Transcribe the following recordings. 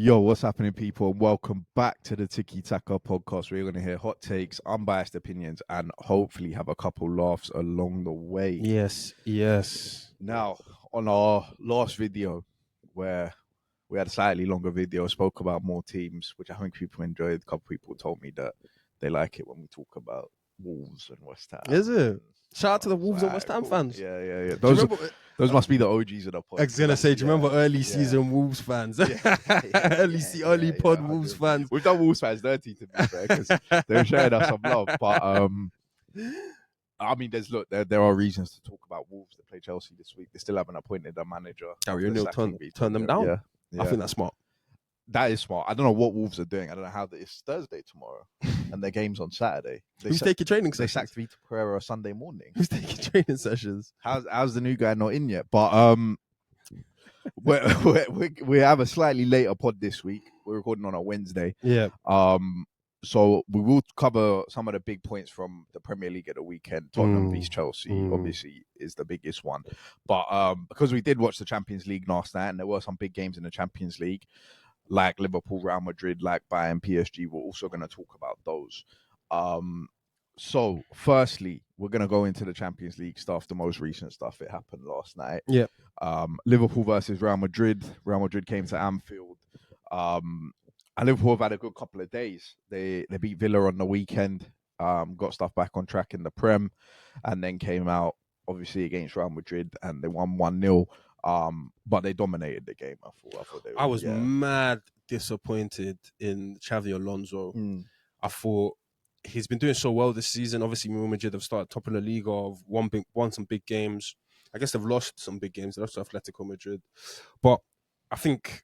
Yo, what's happening, people? And welcome back to the Tiki Taka podcast, where you're going to hear hot takes, unbiased opinions, and hopefully have a couple laughs along the way. Yes. Now, on our last video, where we had a slightly longer video, spoke about more teams, which I think people enjoyed. A couple people told me that they like it when we talk about Wolves and West Ham. Is it? Shout out to the Wolves and West Ham fans. Yeah. Those must be the OGs of the pod. I was gonna say, do you remember early season Wolves fans? Early pod Wolves fans. We've done Wolves fans dirty, to be fair, because they were showing us some love. But I mean, there are reasons to talk about Wolves that play Chelsea this week. They still haven't appointed a manager. Gary O'Neill turn them down. Yeah. I think that's smart. That is smart. I don't know what Wolves are doing. I don't know how it's Thursday tomorrow, and their game's on Saturday. Who's taking training They sessions? sacked Vitor Pereira Sunday morning. Who's taking training sessions? How's the new guy not in yet? But we have a slightly later pod this week. We're recording on a Wednesday. Yeah. So we will cover some of the big points from the Premier League at the weekend. Tottenham vs Chelsea, obviously, is the biggest one. But because we did watch the Champions League last night, and there were some big games in the Champions League, like Liverpool, Real Madrid, like Bayern, PSG, we're also going to talk about those. So firstly, we're going to go into the Champions League stuff, the most recent stuff. It happened last night. Yeah. Liverpool versus Real Madrid. Real Madrid came to Anfield. And Liverpool have had a good couple of days. They beat Villa on the weekend, got stuff back on track in the Prem, and then came out, obviously, against Real Madrid, and they won 1-0. But they dominated the game. I was mad disappointed in Xavi Alonso. I thought he's been doing so well this season. Obviously, Real Madrid have started top of the league, of won some big games. I guess they've lost some big games. They lost to Atletico Madrid. But I think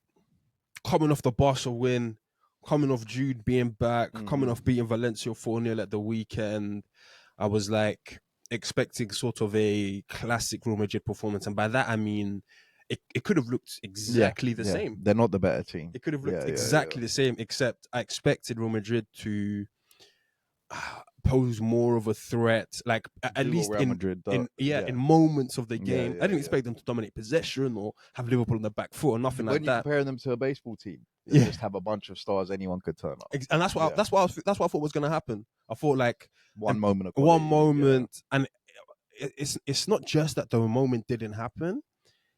coming off the Barca win, coming off Jude being back, coming off beating Valencia 4-0 at the weekend, I was like expecting sort of a classic Real Madrid performance. And by that, I mean, it could have looked exactly the same. They're not the better team. It could have looked exactly the same, except I expected Real Madrid to pose more of a threat, like at least in moments of the game. I didn't expect them to dominate possession or have Liverpool on the back foot or nothing like that. When you compare them to a baseball team, they just have a bunch of stars anyone could turn up. And that's what I thought was going to happen. I thought like one moment, and it's not just that the moment didn't happen.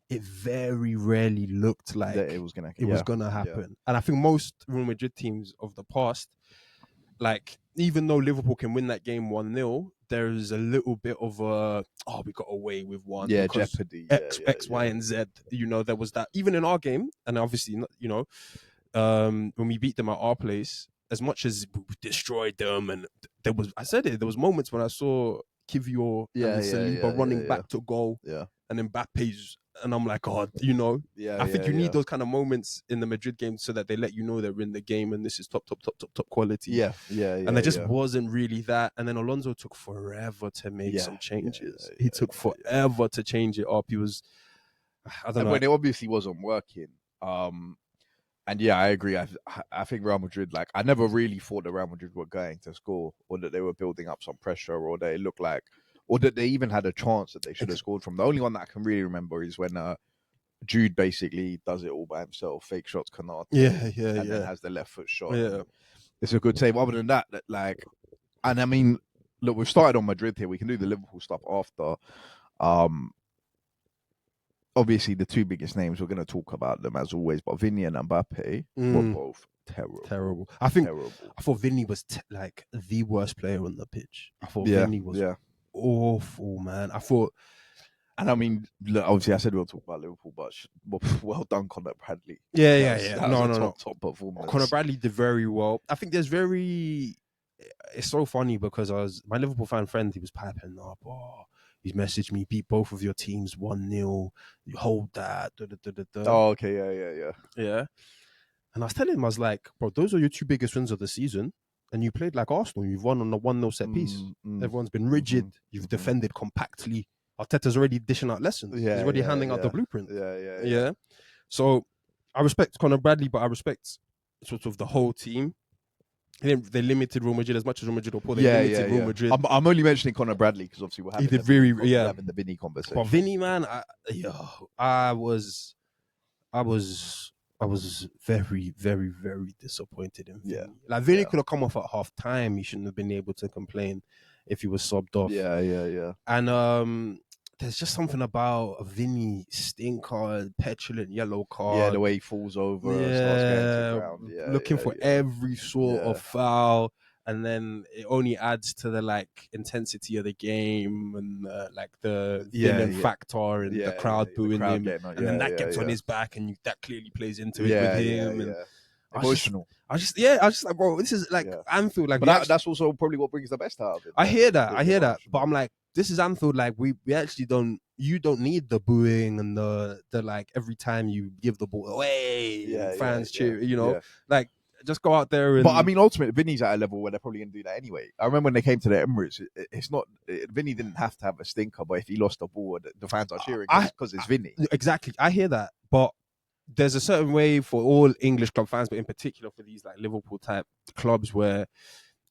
It very rarely looked like it was going to happen. And I think most Real Madrid teams of the past, like, even though Liverpool can win that game 1-0, there's a little bit of we got away with one. Yeah, jeopardy. X, Y, and Z. You know, there was that. Even in our game, and obviously, when we beat them at our place, as much as we destroyed them, and there was moments when I saw Kivior and Saliba running back to goal, and Mbappe's, and I'm like, God, I think you need those kind of moments in the Madrid game so that they let you know they're in the game and this is top quality. And there just wasn't really that. And then Alonso took forever to make some changes. He took forever to change it up. He was, I don't know. When it obviously wasn't working. And I agree. I think Real Madrid, like, I never really thought that Real Madrid were going to score, or that they were building up some pressure, or they looked like, or that they even had a chance that they should have scored from. The only one that I can really remember is when Jude basically does it all by himself, fake shots, Canard, and then has the left foot shot. Yeah, it's a good save. Other than that, like, and I mean, look, we've started on Madrid here. We can do the Liverpool stuff after. Obviously, the two biggest names, we're going to talk about them as always, but Vinny and Mbappe were both terrible. I thought Vinny was like the worst player on the pitch. I thought Vinny was awful, man. I thought, and I mean, look, obviously, I said we'll talk about Liverpool, but well done, Conor Bradley. No. Top performance. Conor Bradley did very well. I think it's so funny because my Liverpool fan friend, he was piping up. He's messaged me, beat both of your teams 1-0. You hold that. Oh, okay, yeah. And I was telling him, I was like, bro, those are your two biggest wins of the season. And you played like Arsenal. You've won on a 1-0 set piece. Everyone's been rigid. You've defended compactly. Arteta's already dishing out lessons. He's already handing out the blueprint. Yeah. So I respect Conor Bradley, but I respect sort of the whole team. They limited Real Madrid as much as Real Madrid or poor. They limited Real Madrid. I'm only mentioning Conor Bradley because obviously we're having the Vinny conversation. But Vinny, man, I was I was very, very, very disappointed in Vinny. Yeah. Like Vinny Yeah. could have come off at half time. He shouldn't have been able to complain if he was subbed off. Yeah. And there's just something about a Vinny stinker, petulant yellow card. Yeah, the way he falls over, starts going to the ground. Yeah, looking for every sort of foul, and then it only adds to the like intensity of the game and like the villain factor and the crowd booing him, and then that gets on his back, and that clearly plays into it with him. And emotional. I was just like, bro, this is like Anfield. Like, but that's also probably what brings the best out of it. I hear that, but I'm like, this is Anfield. Like, we actually don't. You don't need the booing and the like every time you give the ball away. And fans cheer. You know, like just go out there. And... But I mean, ultimately, Vinny's at a level where they're probably going to do that anyway. I remember when they came to the Emirates, it's not Vinny didn't have to have a stinker, but if he lost the ball, the fans are cheering because it's Vinny. Exactly, I hear that, but there's a certain way for all English club fans, but in particular for these like Liverpool type clubs, where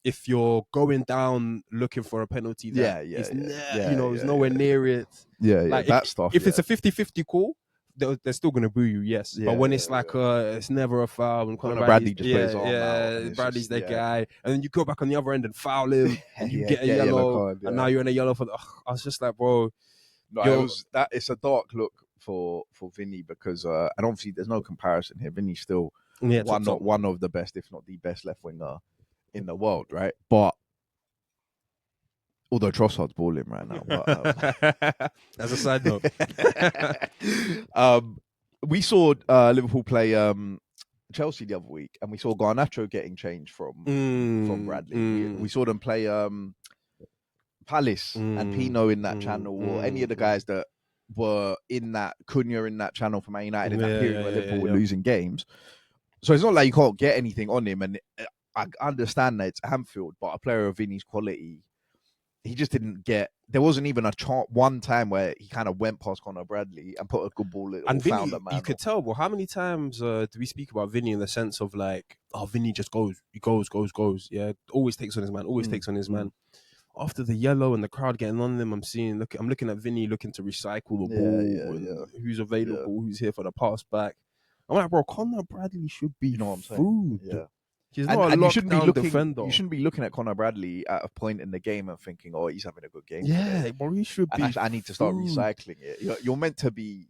if you're going down looking for a penalty, it's nowhere near it. Like that stuff. If it's a 50-50 call, they're still going to boo you, yes. But when it's like it's never a foul, and Conor Bradley just plays on out, Bradley's their guy, and then you go back on the other end and foul him, and you get a yellow card, and now you're in a yellow for the. I was just like, bro, it's a dark look for Vinny because and obviously there's no comparison here. Vinny's still one of the best, if not the best left winger in the world, right? But although Trossard's balling right now, but, as a side note, we saw Liverpool play Chelsea the other week, and we saw Garnacho getting changed from Bradley. We saw them play Palace and Pino in that channel, or any of the guys that were in that Cunha in that channel for Man United in that period where Liverpool were losing games. So it's not like you can't get anything on him, and I understand that it's Anfield, but a player of Vinny's quality, he just didn't get. There wasn't even one time where he kind of went past Conor Bradley and put a good ball in and found a man. You could tell, well, how many times do we speak about Vinny in the sense of like, oh, Vinny just goes. Yeah, always takes on his man. After the yellow and the crowd getting on them, I'm looking at Vinny looking to recycle the ball. Who's available? Who's here for the pass back? I'm like, bro, Conor Bradley should be food. Yeah. He's not a lockdown defender. You shouldn't be looking at Conor Bradley at a point in the game and thinking, "Oh, he's having a good game." Yeah, but he should be. I need to start recycling it. You're meant to be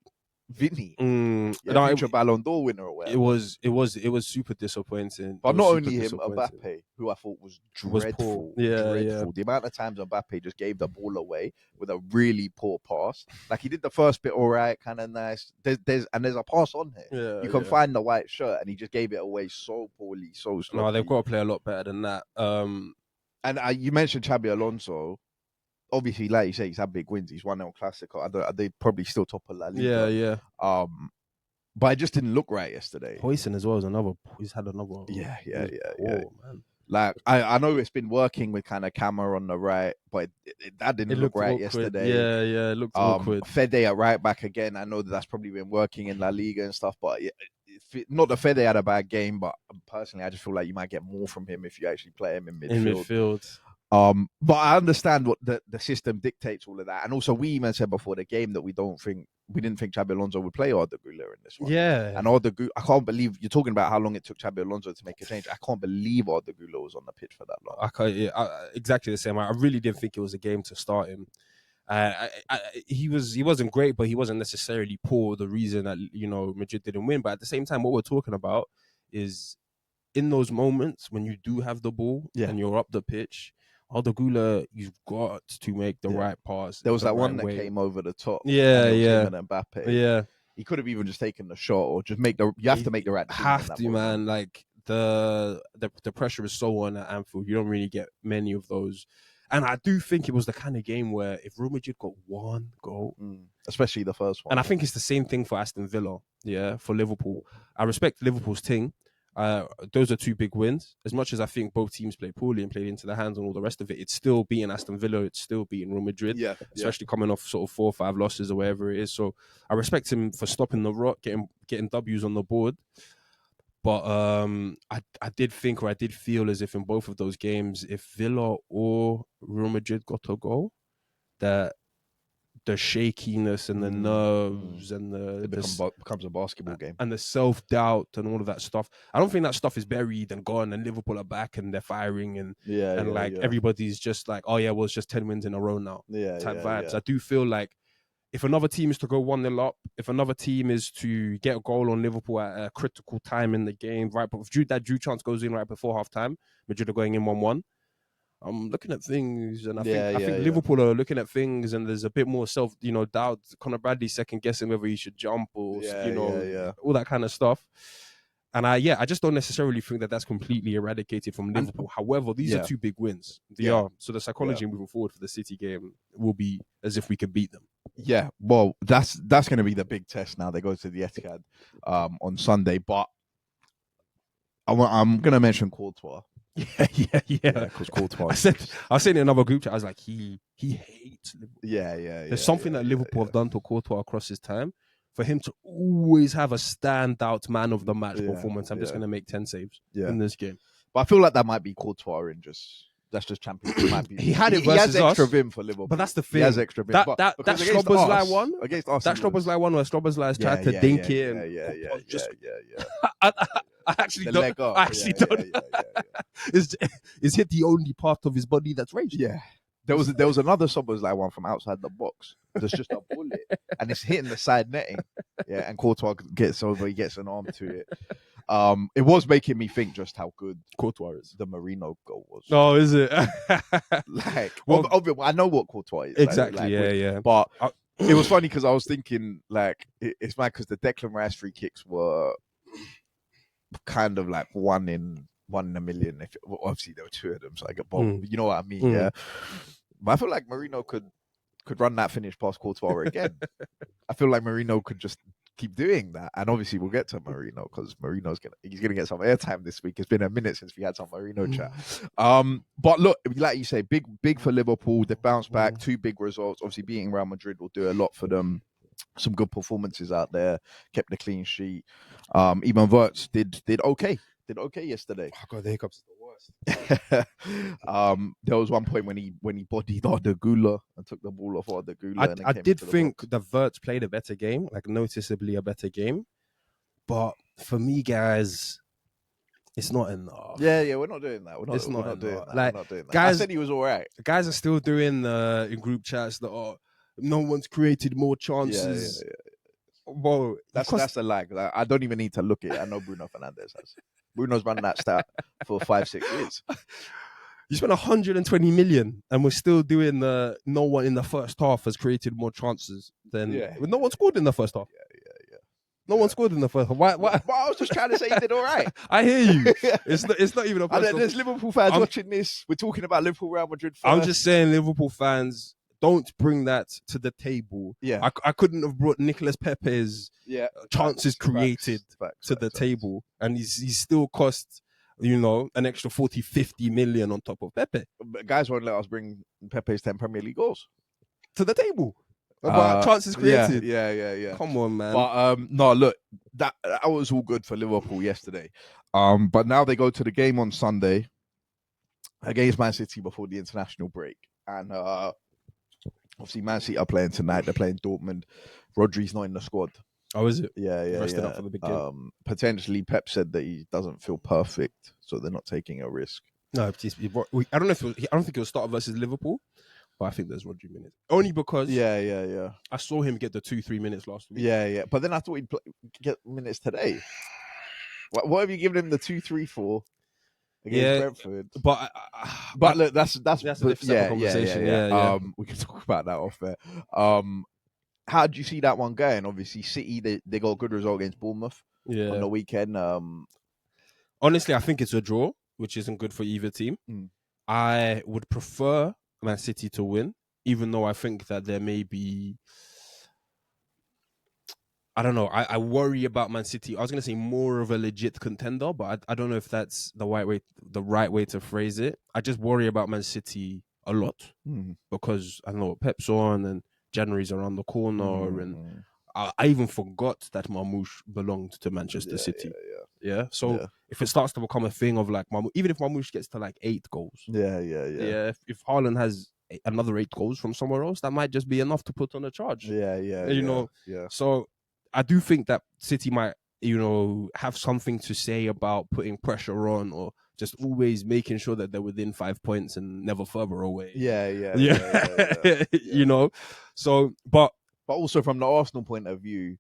Vinny, future Ballon d'Or winner or whatever. It was super disappointing. But not only him, Mbappe, who I thought was dreadful. Dreadful. The amount of times Mbappe just gave the ball away with a really poor pass. Like he did the first bit all right, kind of nice. There's a pass on here. You can find the white shirt, and he just gave it away so poorly, so sloppy. No, they've got to play a lot better than that. And you mentioned Xabi Alonso. Obviously, like you say, he's had big wins. He's won El Clasico. They probably still top of La Liga. But it just didn't look right yesterday. Poison as well as another. He's had another. Yeah. Man. Like I know it's been working with kind of Camera on the right, but that didn't look right awkward yesterday. Yeah, it looked awkward. Fede at right back again. I know that's probably been working in La Liga and stuff, but not that Fede had a bad game, but personally, I just feel like you might get more from him if you actually play him in midfield. But I understand what the system dictates all of that, and also we even said before the game that we didn't think Xabi Alonso would play Arda Güler in this one. Yeah, and Arda Güler, I can't believe you're talking about how long it took Xabi Alonso to make a change. I can't believe Arda Güler was on the pitch for that long. Exactly the same. I really didn't think it was a game to start him. He wasn't great, but he wasn't necessarily poor. The reason that Madrid didn't win, but at the same time, what we're talking about is in those moments when you do have the ball and you're up the pitch. Arda Güler, you've got to make the right pass. There was that one that came over the top. Yeah. And Mbappe. Yeah. He could have even just taken the shot or just you have to make the right decision. Have to, man. Like the pressure is so on at Anfield. You don't really get many of those. And I do think it was the kind of game where if Real Madrid got one goal, especially the first one. And I think it's the same thing for Aston Villa, for Liverpool. I respect Liverpool's team. Those are two big wins. As much as I think both teams played poorly and played into the hands and all the rest of it, it's still beating Aston Villa. It's still beating Real Madrid, especially coming off sort of 4 or 5 losses or wherever it is. So I respect him for stopping the rot, getting W's on the board. But I did feel as if in both of those games, if Villa or Real Madrid got a goal, that the shakiness and the nerves and It becomes a basketball game. And the self-doubt and all of that stuff. I don't think that stuff is buried and gone and Liverpool are back and they're firing and everybody's just like, oh yeah, well, it's just 10 wins in a row now type vibes. I do feel like if another team is to go 1-0 up, if another team is to get a goal on Liverpool at a critical time in the game, right, but if that Drew chance goes in right before half-time, Madrid are going in 1-1, I'm looking at things, and I think Liverpool are looking at things, and there's a bit more doubt. Conor Bradley second guessing whether he should jump or all that kind of stuff. And I just don't necessarily think that that's completely eradicated from Liverpool. However, these are two big wins. They are. So the psychology moving forward for the City game will be as if we could beat them. Yeah, well, that's going to be the big test now. They go to the Etihad on Sunday, but I'm going to mention Courtois. Yeah. Because Courtois. I was saying in another group chat, I was like, he hates Liverpool. Yeah. There's something that Liverpool have done to Courtois across his time. For him to always have a standout man of the match performance, I'm just going to make 10 saves in this game. But I feel like that might be Courtois in that's just Champions League. He had it versus he has extra us, vim for Liverpool. But that's the thing. He has extra vim. That Slobozlai one, against us, that Slobozlai one where Slobozlai tried to dink it. I actually don't. Is hit the only part of his body that's raised? Yeah. There was another Slobozlai one from outside the box. There's just a bullet, and it's hitting the side netting. Yeah, and Courtois gets over. He gets an arm to it. It was making me think just how good Courtois is. The Marino goal was. Oh, is it? I know what Courtois is. Exactly. Yeah. But it was funny because I was thinking it's mad because the Declan Rice free kicks were kind of like one in a million. Obviously there were two of them, so I get both. You know what I mean? Yeah. But I feel like Marino could run that finish past Courtois again. I feel like Marino could just keep doing that, and obviously we'll get to Marino because he's gonna get some airtime this week. It's been a minute since we had some Marino chat. But look, like you say, big for Liverpool. They bounced back, 2 big results. Obviously, beating Real Madrid will do a lot for them. Some good performances out there. Kept the clean sheet. Even Wirtz did okay. Did okay yesterday. Oh God, the hiccups is the worst. There was one point when he bodied Arda Güler and took the ball off Arda Güler. I did think the Wirtz played a better game, like noticeably a better game. But for me, guys, it's not enough. Yeah, we're not doing that. We're not doing that. Like, we're not doing that. Guys, I said he was all right. Guys are still doing in group chats that no one's created more chances. Yeah. Whoa, that's a lag. Like, I don't even need to look at it. I know Bruno Fernandes has. Bruno's running that stat for 5-6 years. You spent 120 million, and we're still doing the no one in the first half has created more chances than no one scored in the first half. Yeah. No one scored in the first half. Why? But I was just trying to say he did all right. I hear you. It's not even a. There's Liverpool fans watching this. We're talking about Liverpool Real Madrid first. I'm just saying, Liverpool fans, don't bring that to the table. Yeah, I couldn't have brought Nicolas Pepe's chances created to the table, and he's still cost an extra 40-50 million on top of Pepe. But guys won't let us bring Pepe's 10 Premier League goals to the table. About chances created. Yeah. Come on, man. But no, look, that was all good for Liverpool yesterday. But now they go to the game on Sunday against Man City before the international break, and obviously, Man City are playing tonight. They're playing Dortmund. Rodri's not in the squad. Oh, is it? Yeah. Rested up for the big game. Potentially, Pep said that he doesn't feel perfect, so they're not taking a risk. No, I don't know I don't think he'll start versus Liverpool, but I think there's Rodri minutes. Only because I saw him get the 2-3 minutes last week. Yeah. But then I thought he'd get minutes today. What have you given him the 2-3 for? Against Brentford, but look, that's a different conversation. Yeah. We can talk about that off there. How do you see that one going? Obviously, City they got a good result against Bournemouth on the weekend. Honestly, I think it's a draw, which isn't good for either team. I would prefer Man City to win, even though I think that there may be. I don't know. I worry about Man City. I was going to say more of a legit contender, but I don't know if that's the right way to phrase it. I just worry about Man City a lot because I don't know what Pep's on and January's around the corner, and I even forgot that Marmoush belonged to Manchester City. Yeah. So if it starts to become a thing of like even if Marmoush gets to like 8 goals, if Haaland has another 8 goals from somewhere else, that might just be enough to put on a charge. You know, so I do think that City might, you know, have something to say about putting pressure on, or just always making sure that they're within 5 points and never further away. You know, so but also from the Arsenal point of view,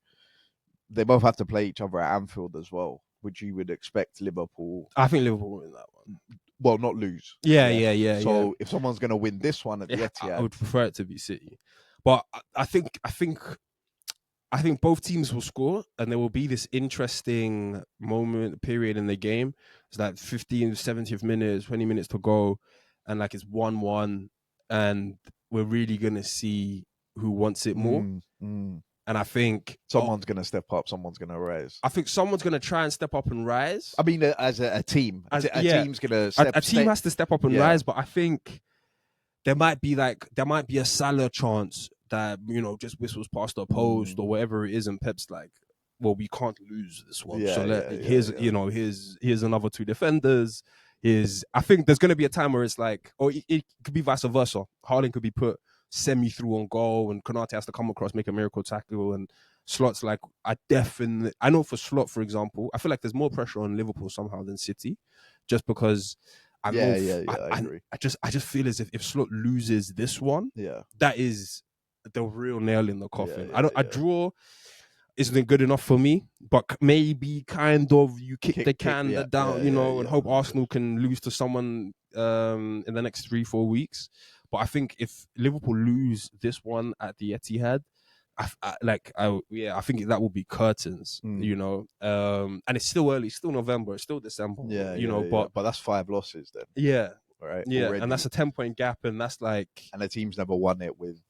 they both have to play each other at Anfield as well, which you would expect Liverpool. I think Liverpool will win that one. Well, not lose. Yeah. So if someone's going to win this one at the Etihad, I would prefer it to be City. But I think both teams will score, and there will be this interesting period in the game. It's like 15th, 70th minutes, 20 minutes to go, and like it's 1-1, and we're really gonna see who wants it more. And I think someone's gonna step up, someone's gonna rise. I think someone's gonna try and step up and rise. I mean, as a team, team's gonna step. A team has to step up and rise, but I think there might be a Salah chance that, you know, just whistles past the post or whatever it is, and Pep's like, well, we can't lose this one. You know, here's another 2 defenders. I think there's going to be a time where it's like, or it could be vice versa. Haaland could be put semi-through on goal, and Konate has to come across, make a miracle tackle, and Slot's like, I know for Slot, for example, I feel like there's more pressure on Liverpool somehow than City, just because I agree. I just feel as if Slot loses this one, that is the real nail in the coffin. A draw isn't good enough for me, but maybe kind of you kick the can down, you know, and hope Arsenal can lose to someone in the next 3-4 weeks. But I think if Liverpool lose this one at the Etihad, I think that will be curtains, you know. And it's still early, still November, it's still December, but that's 5 losses then. Right. Already. And that's a 10-point gap, and that's like, and the team's never won it with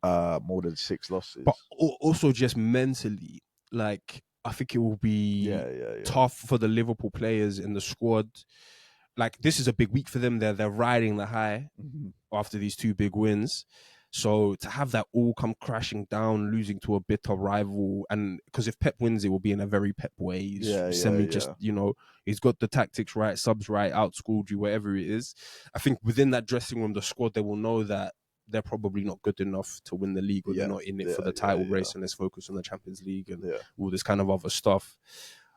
more than 6 losses. But also just mentally, like, I think it will be tough for the Liverpool players in the squad. Like, this is a big week for them. They're riding the high after these 2 big wins. So to have that all come crashing down, losing to a bitter rival, and because if Pep wins, it will be in a very Pep way. You know, he's got the tactics right, subs right, outschooled you, whatever it is. I think within that dressing room, the squad, they will know that they're probably not good enough to win the league, or they're not in it for the title race, and let's focus on the Champions League and all this kind of other stuff.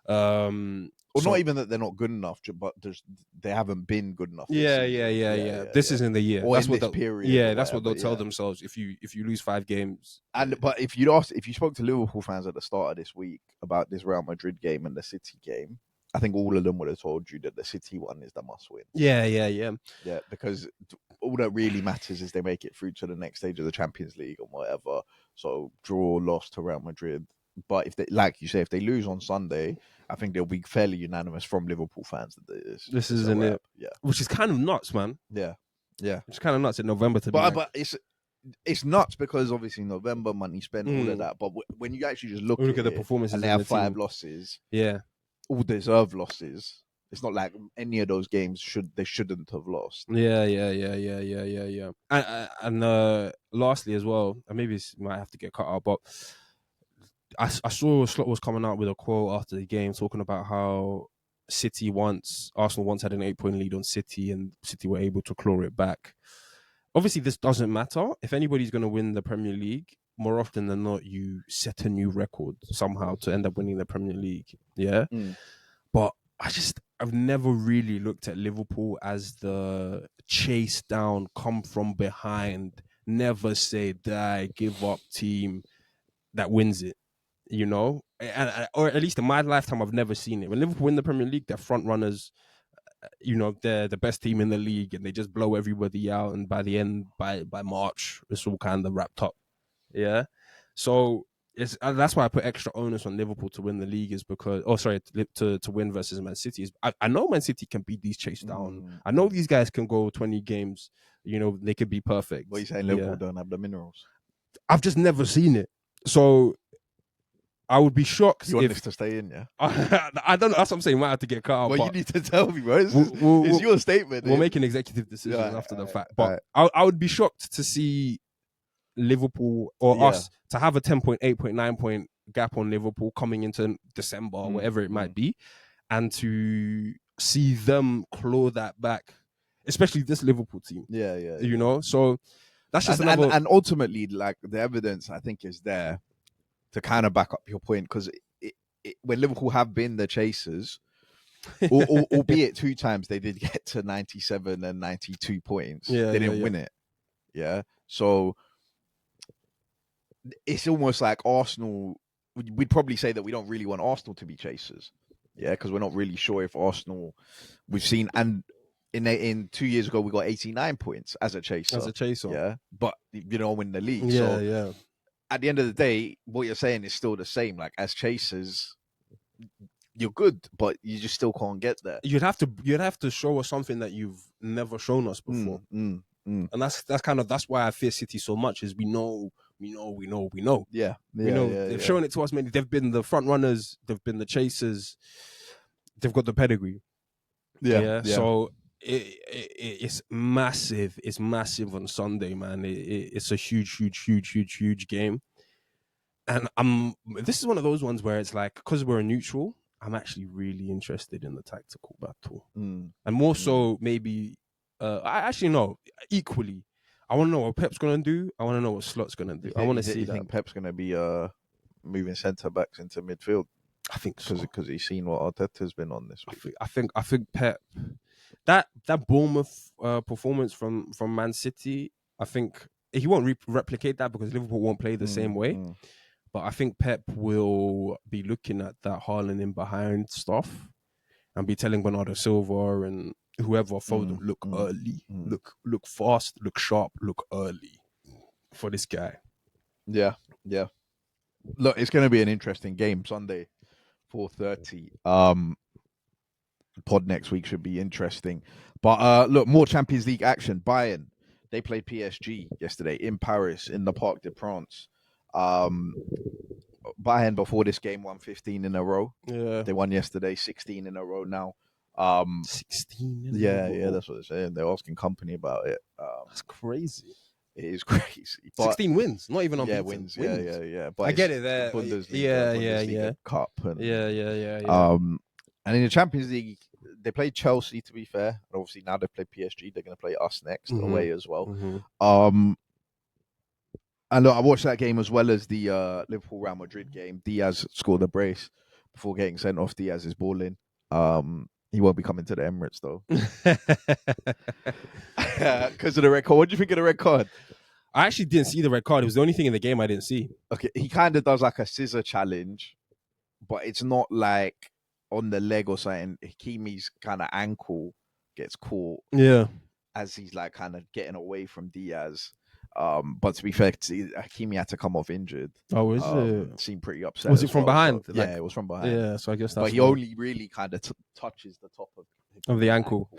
Not even that they're not good enough, but they haven't been good enough. This isn't the year. Or that's what period. That's what they'll tell themselves if you lose 5 games. But if you spoke to Liverpool fans at the start of this week about this Real Madrid game and the City game, I think all of them would have told you that the City one is the must win. Yeah, because all that really matters is they make it through to the next stage of the Champions League or whatever. So draw, loss to Real Madrid. But if they, like you say, if they lose on Sunday, I think they'll be fairly unanimous from Liverpool fans that this isn't it. Yeah, which is kind of nuts, man. Yeah. It's kind of nuts in November to be. But it's nuts because obviously November, money spent, all of that. But when you actually just look at the performances, and they have 5 losses, all deserved losses. It's not like any of those games shouldn't have lost. Yeah. And lastly as well, and maybe this might have to get cut out, but I saw Slot was coming out with a quote after the game talking about how Arsenal once had an 8-point lead on City, and City were able to claw it back. Obviously, this doesn't matter. If anybody's going to win the Premier League, more often than not, you set a new record somehow to end up winning the Premier League. Yeah. But I've never really looked at Liverpool as the chase down, come from behind, never say die, give up team that wins it. You know, or at least in my lifetime, I've never seen it. When Liverpool win the Premier League, they're front runners. You know, they're the best team in the league, and they just blow everybody out. And by the end, by March, it's all kind of wrapped up. Yeah, so that's why I put extra onus on Liverpool to win the league, is because, to win versus Man City. Is I know Man City can beat these chase down. I know these guys can go 20 games. You know, they could be perfect. What are you saying? Liverpool don't have the minerals? I've just never seen it. So I would be shocked. You want this to stay in, yeah? I don't know. That's what I'm saying. Might have to get cut out. Well, you need to tell me, bro. It's your statement. We'll make an executive decision after the fact. But I would be shocked to see Liverpool or us to have a 10-point, 8-point, 9-point gap on Liverpool coming into December or whatever it might be, and to see them claw that back especially this Liverpool team. Yeah, yeah. You know, so that's just and ultimately, like the evidence, I think, is there to kind of back up your point because when Liverpool have been the chasers, albeit 2 times they did get to 97 and 92 points, they didn't win it. Yeah, so it's almost like Arsenal. We'd probably say that we don't really want Arsenal to be chasers. Yeah, because we're not really sure if Arsenal we've seen and. In 2 years ago, we got 89 points as a chaser. Yeah, but you know, win the league. Yeah, so yeah. At the end of the day, what you're saying is still the same. Like as chasers, you're good, but you just still can't get there. You'd have to show us something that you've never shown us before. And that's why I fear City so much. Is we know. Yeah, they've shown it to us. Many. They've been the front runners. They've been the chasers. They've got the pedigree. Yeah. So it's massive. It's massive on Sunday, man. It's a huge game. And this is one of those ones where it's like, because we're a neutral, I'm actually really interested in the tactical battle. And more so maybe, I actually know, equally, I want to know what Pep's going to do. I want to know what Slot's going to do. I want to see You think Pep's going to be moving centre-backs into midfield? I think so. Because he's seen what Arteta's been on this week. I think Pep, that Bournemouth performance from Man City, I think he won't replicate that because Liverpool won't play the same way. But I think Pep will be looking at that Haaland in behind stuff and be telling Bernardo Silva and whoever Foden, look early, look fast, look sharp, look early for this guy. Yeah. Look, it's going to be an interesting game Sunday, 4:30. Pod next week should be interesting. But look, more Champions League action. Bayern, they played PSG yesterday in Paris in the Parc des Princes. Bayern before this game won 15 in a row. Yeah, they won yesterday, 16 in a row now. 16. Yeah, that's what they're saying. They're asking company about it. That's crazy. It is crazy. But 16 wins, not even unbeaten. Yeah, wins. Yeah. But I get it there. Bundesliga Cup. And, yeah. And in the Champions League, they played Chelsea, to be fair. And obviously now they play PSG. They're going to play us next away as well. And look, I watched that game as well as the Liverpool Real Madrid game. Diaz scored a brace before getting sent off. Diaz is balling. He won't be coming to the Emirates though. Because of the red card. What do you think of the red card? I actually didn't see the red card. It was the only thing in the game I didn't see. Okay, he kind of does like a scissor challenge, but it's not like on the leg or something. Hakimi's kind of ankle gets caught. Yeah. As he's like kind of getting away from Diaz. But to be fair, Hakimi had to come off injured. Oh, is it? Seemed pretty upset. Was it from behind? So, yeah, it was from behind. Yeah, so I guess that's. But he only really kind of touches the top of the ankle.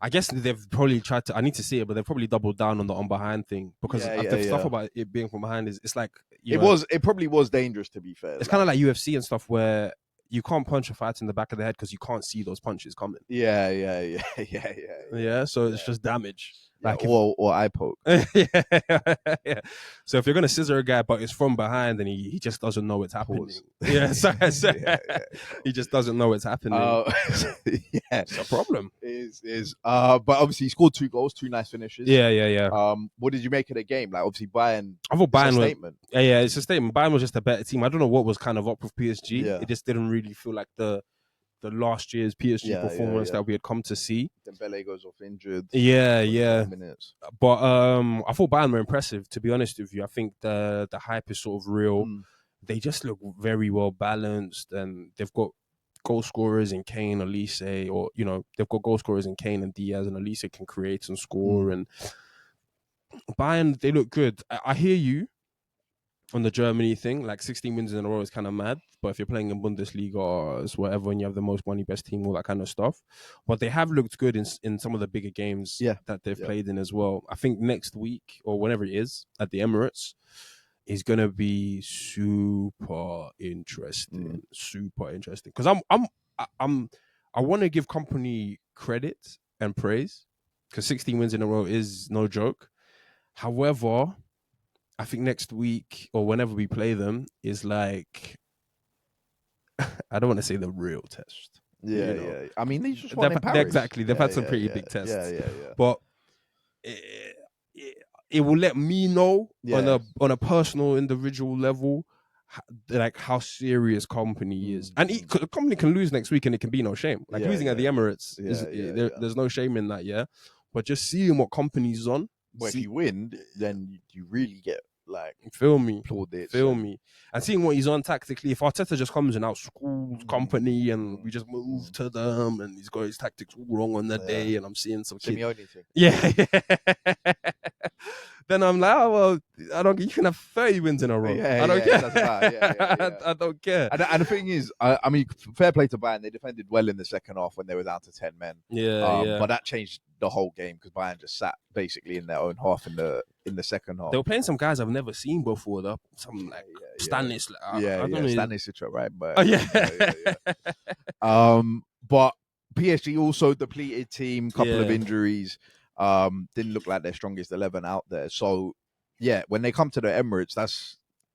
I guess they've probably tried to. I need to see it, but they've probably doubled down on the on behind thing because the stuff about it being from behind is it's like it probably was dangerous, to be fair. It's kind of like UFC and stuff where you can't punch a fighter in the back of the head because you can't see those punches coming. Yeah. So it's just damage. Like or eye poke. yeah. So if you're gonna scissor a guy, but it's from behind, and he just doesn't know it's happening. Yeah, he just doesn't know it's happening. It's a problem. But obviously he scored 2 goals, 2 nice finishes. Yeah. What did you make of the game? Like obviously Bayern. I thought Bayern was statement. Yeah, it's a statement. Bayern was just a better team. I don't know what was kind of up with PSG. Yeah. It just didn't really feel like the last year's PSG performance that we had come to see. Dembele goes off injured. Yeah. Minutes. But I thought Bayern were impressive, to be honest with you. I think the hype is sort of real. They just look very well balanced, and they've got goal scorers in Kane, Elise, or they've got goal scorers in Kane and Diaz, and Elise can create and score. And Bayern, they look good. I hear you on the Germany thing, like 16 wins in a row is kind of mad. But if you're playing in Bundesliga or whatever, and you have the most money, best team, all that kind of stuff. But they have looked good in some of the bigger games that they've played in as well. I think next week or whenever it is at the Emirates is going to be super interesting. Because I want to give company credit and praise because 16 wins in a row is no joke. However, I think next week or whenever we play them is like, I don't want to say the real test. Yeah, you know? yeah. I mean, they just won in Paris. Exactly. They've had some pretty big tests. Yeah. But it will let me know on a personal, individual level, like how serious company is. And the company can lose next week and it can be no shame. Like losing at the Emirates, there's no shame in that, yeah? But just seeing what company's on. But if you win, then you really get like feel me. And seeing what he's on tactically, if Arteta just comes and out schools company and we just move to them and he's got his tactics all wrong on that day and I'm seeing some kid. Yeah. Then I'm like, oh well, I don't. You can have 30 wins in a row. I don't care. I don't care. And the thing is, I mean, fair play to Bayern. They defended well in the second half when they were down to 10 men. But that changed the whole game because Bayern just sat basically in their own half in the second half. They were playing some guys I've never seen before. Though. Some like Stanis. I don't know. Stanisic, right? But but PSG also depleted team, couple of injuries. Didn't look like their strongest 11 out there. So, yeah, when they come to the Emirates,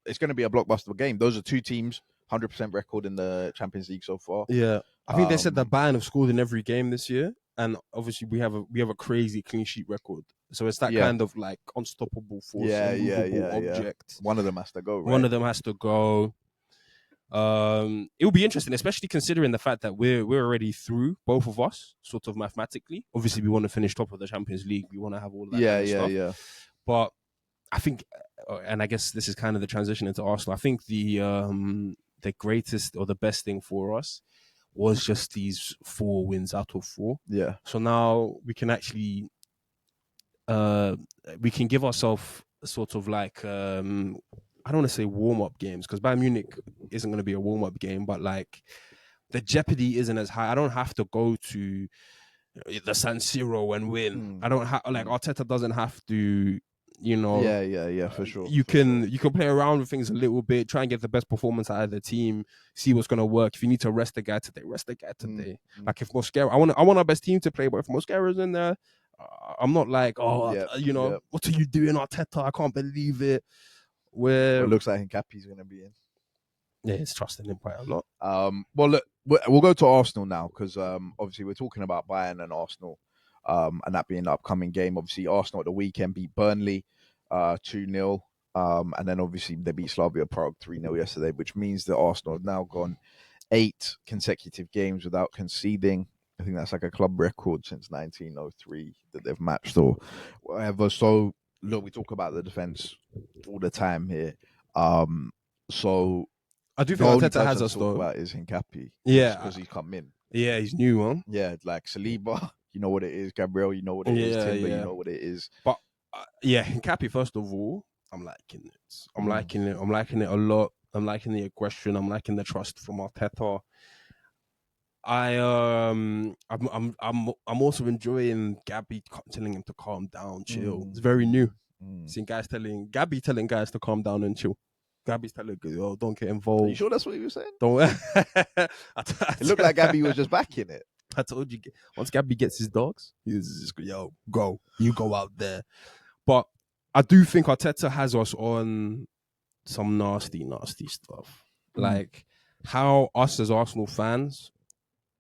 it's going to be a blockbuster game. Those are two teams, 100% record in the Champions League so far. Yeah, I think they said that Bayern have scored in every game this year, and obviously we have a crazy clean sheet record. So it's that kind of like unstoppable force, object. One of them has to go. Right? One of them has to go. It will be interesting, especially considering the fact that we're already through, both of us, sort of mathematically. Obviously, we want to finish top of the Champions League. We want to have all that kind of stuff. But I think, and I guess this is kind of the transition into Arsenal. I think the greatest or the best thing for us was just these 4 wins out of 4. Yeah. So now we can actually, we can give ourselves sort of like. I don't want to say warm-up games because Bayern Munich isn't going to be a warm-up game, but like the jeopardy isn't as high. I don't have to go to the San Siro and win. I don't have like Arteta doesn't have to, you know. Yeah, for sure. You can play around with things a little bit, try and get the best performance out of the team, see what's going to work. If you need to rest the guy today, rest the guy today. Like if Mosquera, I want our best team to play, but if Mosquera's in there, I'm not like, what are you doing, Arteta? I can't believe it. Where it looks like Hincapié's going to be in. Yeah, it's trusting him quite a lot. Well, look, we'll go to Arsenal now because obviously we're talking about Bayern and Arsenal, and that being the upcoming game. Obviously, Arsenal at the weekend beat Burnley 2-0, and then obviously they beat Slavia Prague 3-0 yesterday, which means that Arsenal have now gone 8 consecutive games without conceding. I think that's like a club record since 1903 that they've matched or whatever. So, look, we talk about the defense all the time here. So I do think Arteta has us though. About is Hincapié, because he's come in. Yeah, he's new, man. Yeah, like Saliba, you know what it is. Gabriel, you know what it is. Timber, you know what it is. But Hincapié, first of all, I'm liking it. I'm liking it a lot. I'm liking the aggression. I'm liking the trust from Arteta. I'm also enjoying Gabby telling him to calm down, chill. It's very new. Seeing Gabby telling guys to calm down and chill. Gabby's telling, don't get involved. Are you sure that's what he was saying? Don't. It looked like Gabby was just backing it. I told you, once Gabby gets his dogs, he's just go. You go out there. But I do think Arteta has us on some nasty stuff. Like how us as Arsenal fans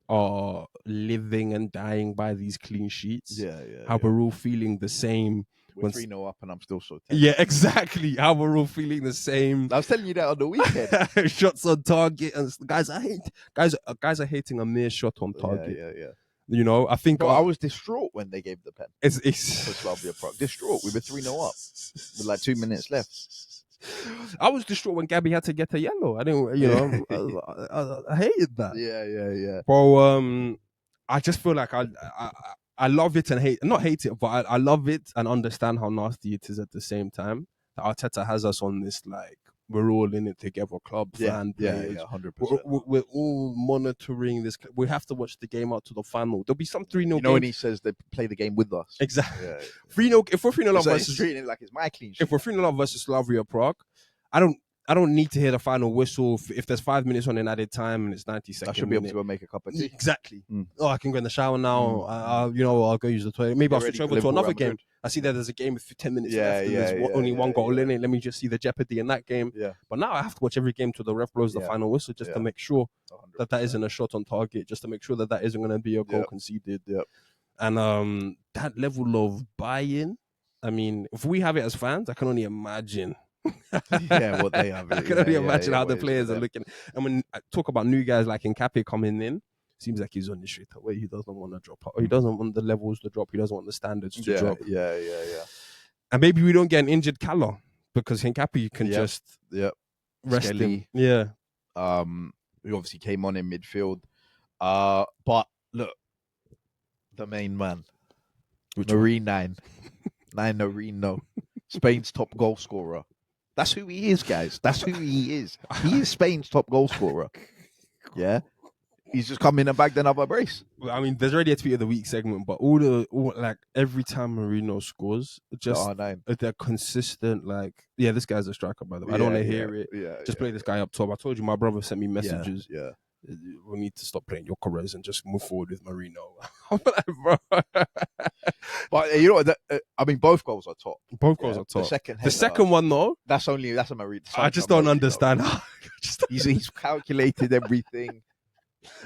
are living and dying by these clean sheets. How we're all feeling the same. We're 3-0 up and I'm still so tense. Yeah, exactly. How we're all feeling the same. I was telling you that on the weekend. Shots on target and guys are hating a mere shot on target. Yeah. You know, I think I was distraught when they gave the pen. It's for Slavia Prague. Distraught. We were 3-0 up with like 2 minutes left. I was distraught when Gabby had to get a yellow. I didn't, I hated that. Yeah. Bro, I just feel like I love it and not hate it, but I love it and understand how nasty it is at the same time. That Arteta has us on this, like, we're all in it together, club, fan, players. 100%. We're all monitoring this. We have to watch the game out to the final. There'll be some 3-0 You know when he says they play the game with us. Exactly. 3-0. If we're 3-0 up versus... treating it like it's my clean sheet. If we're 3-0 up versus Slavia Prague, I don't... I don't need to hear the final whistle. If there's 5 minutes on an added time and it's 90 I seconds, should be able to go make a cup of tea. Exactly. Mm. Oh, I can go in the shower now. I'll go use the toilet. Maybe I'll switch over to another game. I see that there's a game with 10 minutes left and there's only one goal in it. Let me just see the jeopardy in that game. Yeah. But now I have to watch every game till the ref blows the final whistle just to make sure 100%. that isn't a shot on target, just to make sure that isn't going to be a goal conceded. Yep. And that level of buy-in, I mean, if we have it as fans, I can only imagine. What they have. I can only imagine how the players are looking. And when I talk about new guys like Nkapé coming in, seems like he's on the straight away. He doesn't want to drop out. He doesn't want the levels to drop. He doesn't want the standards to drop. Yeah. And maybe we don't get an injured Calla because Nkapé can just rest him. Yeah. He obviously came on in midfield. But look, the main man, Marino, Spain's top goal scorer. That's who he is, guys. That's who he is. He is Spain's top goal scorer. Yeah. He's just come in and bagged another brace. Well, I mean, there's already a tweet of the week segment, but every time Marino scores, just they're consistent. Like, this guy's a striker, by the way. I don't want to hear it. Just play this guy up top. I told you, my brother sent me messages. Yeah. We need to stop playing Jokeres and just move forward with Marino. I'm like, bro. But you know what? I mean, both goals are top. Both goals are top. The second one, though, that's a Marino. I just don't understand. He's calculated everything.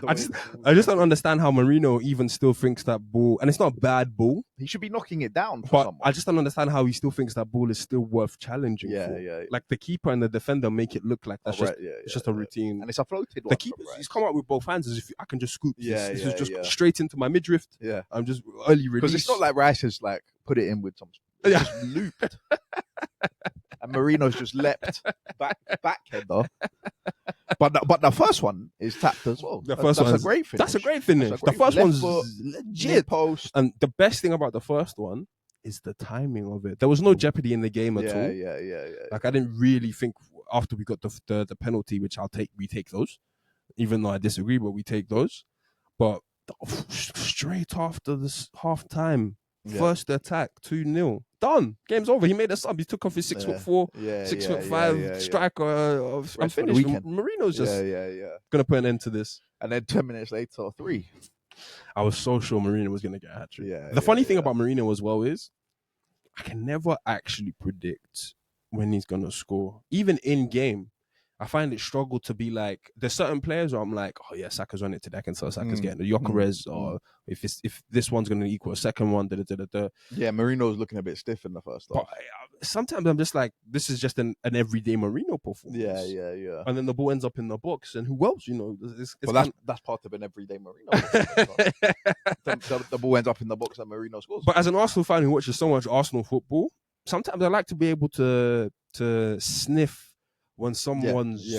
I just don't understand how Marino even still thinks that ball, and it's not a bad ball. He should be knocking it down. But someone. I just don't understand how he still thinks that ball is still worth challenging. Yeah. Like the keeper and the defender make it look like that's it's just a routine. And it's a floated one. The keeper, he's come out with both hands as if I can just scoop. This is just yeah. straight into my midriff. Yeah, I'm just early release. Because it's not like Rice has like put it in with some. It's just looped. And Marino's just leapt backheader. But the first one is tapped as well. That's a great finish. That's a great finish. The first one's legit. Post. And the best thing about the first one is the timing of it. There was no jeopardy in the game at all. Yeah. Like I didn't really think after we got the penalty, which we take those, even though I disagree, but we take those. But straight after this half time, first attack, 2-0. Done. Game's over. He made a sub. He took off his 6'4", 6'5" striker. I'm finished. Marino's just gonna put an end to this. And then 10 minutes later, 3. I was so sure Marino was gonna get a hat trick. The funny thing about Marino as well is I can never actually predict when he's gonna score. Even in game, I find it struggle to be like, there's certain players where I'm like, oh yeah, Saka's on it today. I can tell Saka's getting the Jokeres, or if this one's going to equal a second one. Yeah, Marino's looking a bit stiff in the first half. But sometimes I'm just like, this is just an everyday Marino performance. Yeah. And then the ball ends up in the box, and who else? That's part of an everyday Marino. the ball ends up in the box and Marino scores. But as an Arsenal fan who watches so much Arsenal football, sometimes I like to be able to sniff when someone's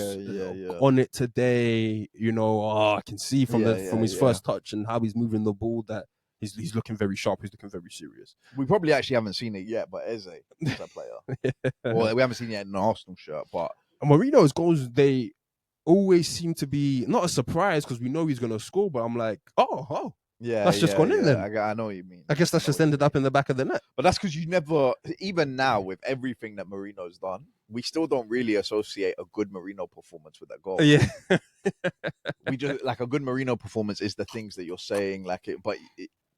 on it today, I can see from his first touch and how he's moving the ball that he's looking very sharp. He's looking very serious. We probably actually haven't seen it yet, but Eze is a player. Well, we haven't seen it yet in an Arsenal shirt, but Marino's goals, they always seem to be not a surprise because we know he's going to score, but I'm like, oh. Yeah, that's just gone in then. I know what you mean. I guess that's just ended up in the back of the net. But that's because you never, even now with everything that Marino's done, we still don't really associate a good Marino performance with that goal. Yeah. We just, like, a good Marino performance is the things that you're saying,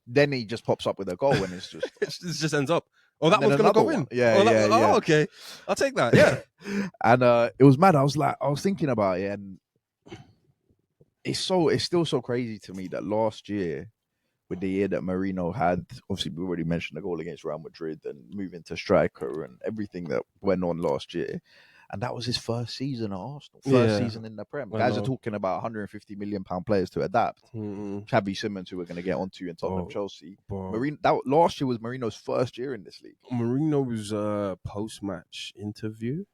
then he just pops up with a goal and it's just... it just ends up. Oh, that one's going to go in. Yeah. Oh, okay. I'll take that, yeah. And it was mad. I was thinking about it, and it's still so crazy to me that last year, with the year that Marino had, obviously we already mentioned the goal against Real Madrid and moving to striker and everything that went on last year, and that was his first season at Arsenal, season in the Prem. Guys are talking about 150 million pound players to adapt. Xavi Simons, who we're going to get onto in Tottenham, Chelsea. Marino, last year was Marino's first year in this league. Marino's post-match interview,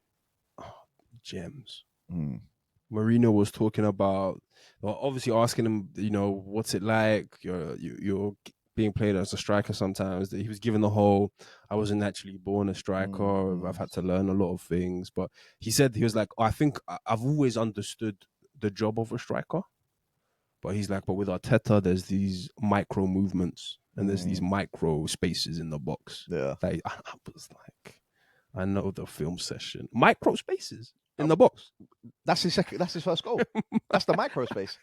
gems. Marino was talking about, obviously asking him, what's it like? You're being played as a striker sometimes. He was given the whole, I wasn't naturally born a striker. I've had to learn a lot of things. But he was like, I think I've always understood the job of a striker. But he's like, but with Arteta, there's these micro movements and there's these micro spaces in the box. Yeah. I was like, I know the film session. Micro spaces. in the box. That's his second. That's his first goal. That's the micro space.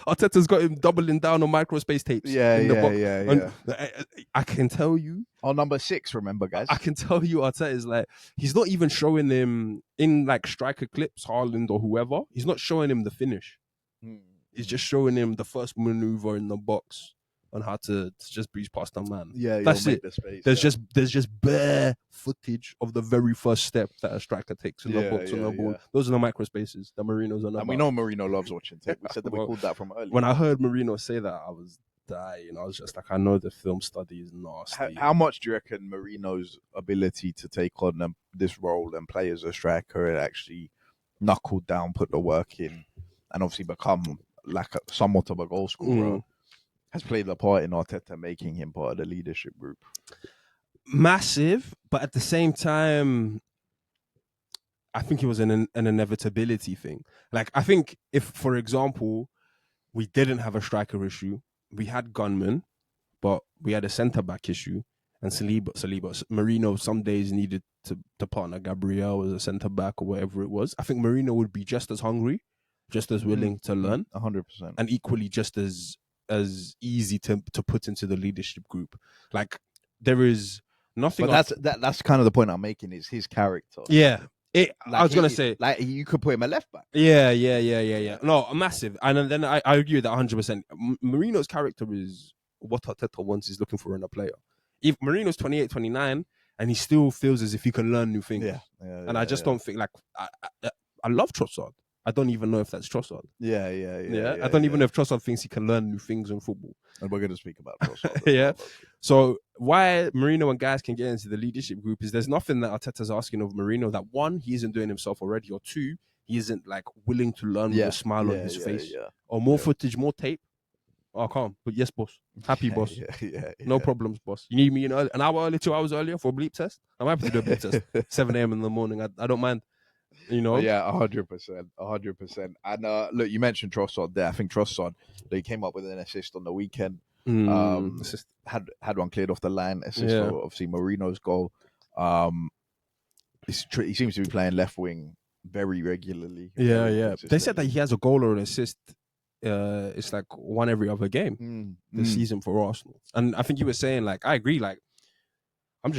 Arteta's got him doubling down on microspace tapes. Yeah, in the box. yeah. I can tell you. On number 6, remember, guys. I can tell you, Arteta is like, he's not even showing him in like striker clips, Haaland or whoever. He's not showing him the finish. He's just showing him the first maneuver in the box on how to just breeze past a man. Yeah, that's it. The space, there's just bare footage of the very first step that a striker takes in the box on the ball. Those are the micro spaces that Marino's on. And we know Marino loves watching tape. We said that we called that from early. When I heard Marino say that, I was dying. I was just like, I know the film study is nasty. How much do you reckon Marino's ability to take on this role and play as a striker and actually knuckle down, put the work in, and obviously become like somewhat of a goal scorer has played a part in Arteta making him part of the leadership group? Massive, but at the same time, I think it was an inevitability thing. Like, I think if, for example, we didn't have a striker issue, we had gunmen, but we had a centre-back issue, and Saliba, Marino some days needed to partner Gabriel as a centre-back or whatever it was. I think Marino would be just as hungry, just as willing to learn, 100%, and equally just as easy to put into the leadership group. Like, there is nothing. But that's kind of the point I'm making, is his character. Yeah. Like, I was going to say, like, you could put him a left back. Yeah. No, massive. And then I agree with that 100%. Marino's character is what Arteta wants, is looking for in a player. If Marino's 28, 29, and he still feels as if he can learn new things. And I just don't think, like, I love Trossard. I don't even know if that's Trossard. Yeah. I don't even know if Trossard thinks he can learn new things in football. And we're going to speak about Trossard. Yeah. So why Marino and guys can get into the leadership group is there's nothing that Arteta's asking of Marino that, one, he isn't doing himself already, or two, he isn't like willing to learn with a smile on his face. Or more footage, more tape. Oh, calm. But yes, boss. Happy, boss. No problems, boss. You need me an hour early, 2 hours earlier for a bleep test? I'm happy to do a bleep test. 7 a.m. in the morning. I don't mind. You know? Yeah, 100%. And look, you mentioned Trossard there. I think Trossard, they came up with an assist on the weekend. Had one cleared off the line. Assist for obviously Marino's goal. He seems to be playing left wing very regularly. Yeah. They said that he has a goal or an assist. It's like one every other game this season for Arsenal. And I think you were saying, like, I agree. Like, I'm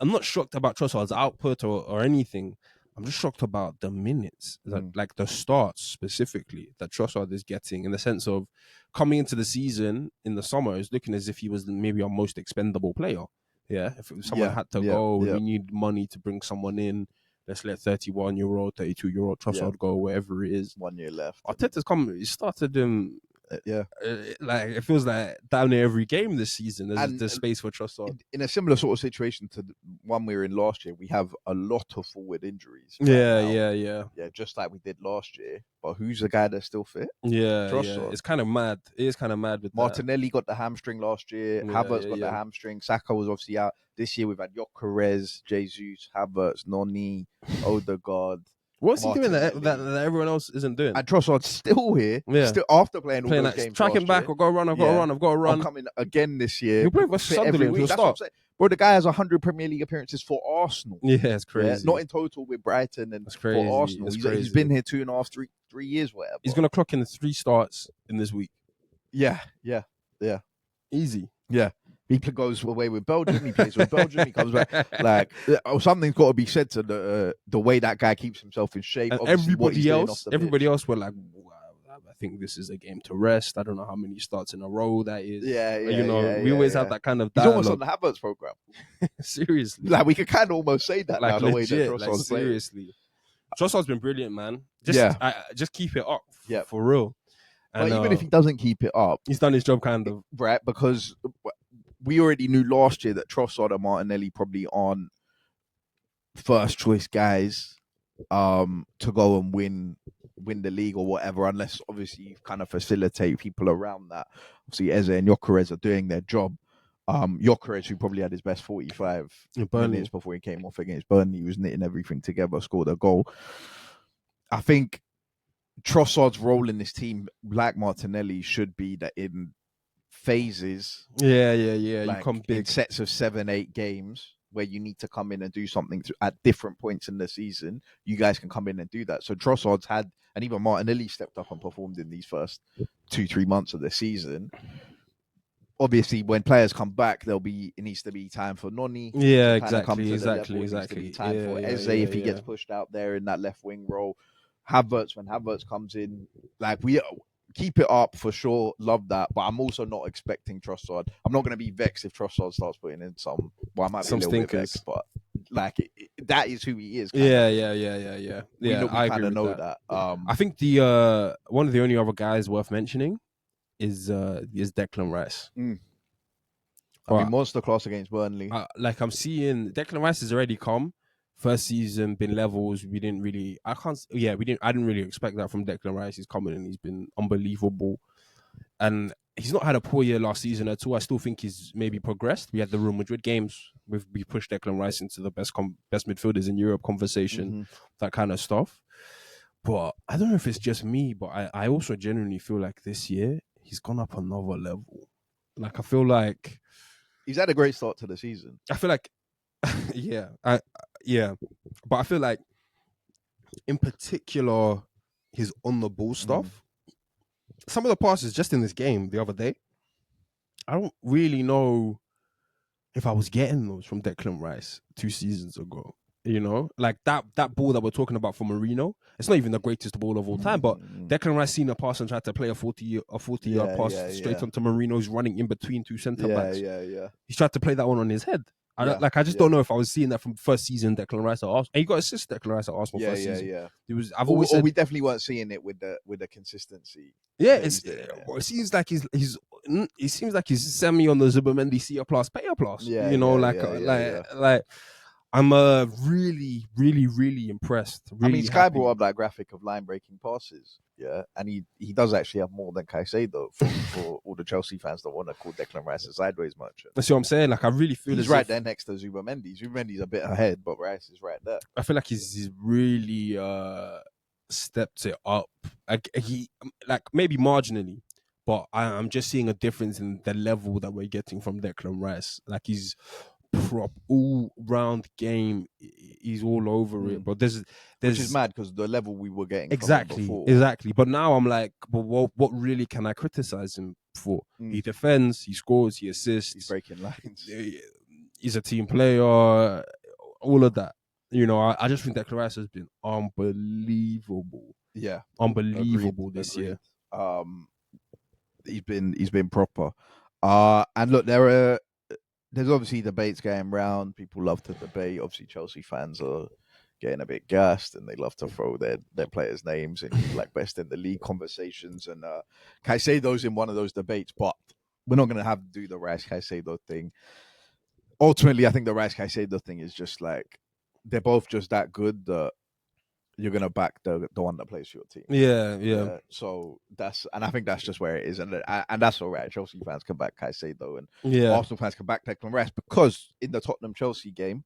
not shocked about Trossard's output or anything. I'm just shocked about the minutes, like the starts specifically that Trossard is getting, in the sense of coming into the season in the summer is looking as if he was maybe our most expendable player. Yeah, if someone had to go, we need money to bring someone in. Let's let 31-year-old, 32-year-old Trossard go, wherever it is. 1 year left. Arteta's come. He started him. Like, it feels like down near every game this season there's space for Trossard. In a similar sort of situation to the one we were in last year, we have a lot of forward injuries. Yeah. Just like we did last year. But who's the guy that's still fit? Trossard. It's kind of mad. It is kind of mad with Martinelli got the hamstring last year. Havertz got the hamstring. Saka was obviously out. This year we've had Gyökeres, Jesus, Havertz, Noni, Odegaard. What's he doing that everyone else isn't doing? And Trossard's still here, still after playing all those games. Tracking back, I've got to run. I'm coming again this year. He'll play for Sunderland. He'll start. Bro, the guy has 100 Premier League appearances for Arsenal. Yeah, it's crazy. Yeah? Not in total with Brighton and for Arsenal. He's been here 2.5, 3 years, whatever. He's going to clock in 3 starts in this week. Yeah. Easy. Yeah. He goes away with Belgium. He plays with Belgium. He comes back. Like, something's got to be said to the way that guy keeps himself in shape. And everybody else were like, wow, I think this is a game to rest. I don't know how many starts in a row that is. We always have that kind of dialogue. He's almost on the Havertz program. Seriously. Like, we could kind of almost say that like, now, legit, the way that Trossard's seriously. Trossard's been brilliant, man. Just keep it up. For real. And, but even if he doesn't keep it up, he's done his job, kind of. Right, because we already knew last year that Trossard and Martinelli probably aren't first choice guys to go and win the league or whatever, unless obviously you kind of facilitate people around that. Obviously, Eze and Gyökeres are doing their job. Gyökeres, who probably had his best 45 minutes before he came off against Burnley, he was knitting everything together, scored a goal. I think Trossard's role in this team, like Martinelli, should be that in phases. Like, you come big in sets of 7-8 games. where you need to come in and do something at different points in the season, you guys can come in and do that. So Trossard's had, and even Martinelli stepped up and performed in these first 2-3 months of the season. Obviously, when players come back, it needs to be time for Noni. Yeah, to kind of come to exactly. the level. It needs to be time for Eze Yeah, if he gets pushed out there in that left wing role. Havertz, when Havertz comes in, like we keep it up for sure. Love that, but I'm also not expecting Trossard. I'm not going to be vexed if Trossard starts putting in some. Well, I might be a little bit vexed, but like that is who he is. Yeah. We I kind agree of know with that. I think the one of the only other guys worth mentioning is Declan Rice. I mean, monster class against Burnley. Like I'm seeing Declan Rice has already come. First season been levels. We didn't really. I didn't really expect that from Declan Rice. He's coming and he's been unbelievable. And he's not had a poor year last season at all. I still think he's maybe progressed. We had the Real Madrid games. We pushed Declan Rice into the best midfielders in Europe conversation, that kind of stuff. But I don't know if it's just me, but I also genuinely feel like this year he's gone up another level. Like I feel like he's had a great start to the season. I feel like, but I feel like in particular his on the ball stuff. Some of the passes just in this game the other day, I don't really know if I was getting those from Declan Rice 2 seasons ago. You know, like that ball that we're talking about for Marino, it's not even the greatest ball of all time, but Declan Rice seen a pass and tried to play a 40-yard pass straight onto Marino, who's running in between two centre backs. He's tried to play that one on his head. I just don't know if I was seeing that from first season Declan Rice at Arsenal. And he got assist Declan Rice at Arsenal first season. It was. I've always said we definitely weren't seeing it with the consistency. Yeah, it seems like he seems like he's semi on the Zubimendi C A plus, pay a plus. Like I'm really, really, really impressed. Really, I mean, Sky brought up that graphic of line breaking passes. Yeah, and he does actually have more than Caicedo for all the Chelsea fans that want to call Declan Rice a sideways merchant. That's what I'm saying. Like I really feel he's right there next to Zubimendi. Zubimendi's a bit ahead, but Rice is right there. I feel like he's really stepped it up. He maybe marginally, but I'm just seeing a difference in the level that we're getting from Declan Rice. Like he's all round game. He's all over it. But there's which is mad because the level we were getting exactly. But now I'm like, but what really can I criticize him for? He defends, he scores, he assists, he's breaking lines. He's a team player. All of that. You know, I just think Declan Rice has been unbelievable. Yeah, unbelievable this year. He's been proper. And look, there's obviously debates going round. People love to debate. Obviously, Chelsea fans are getting a bit gassed and they love to throw their players' names in like best in the league conversations. And Caicedo's in one of those debates, but we're not going to have to do the Rice Caicedo thing. Ultimately, I think the Rice Caicedo thing is just like they're both just that good that you're going to back the one that plays for your team. Yeah. So I think that's just where it is. And that's all right. Chelsea fans can back Caicedo and Arsenal fans can back Declan Rice because in the Tottenham-Chelsea game,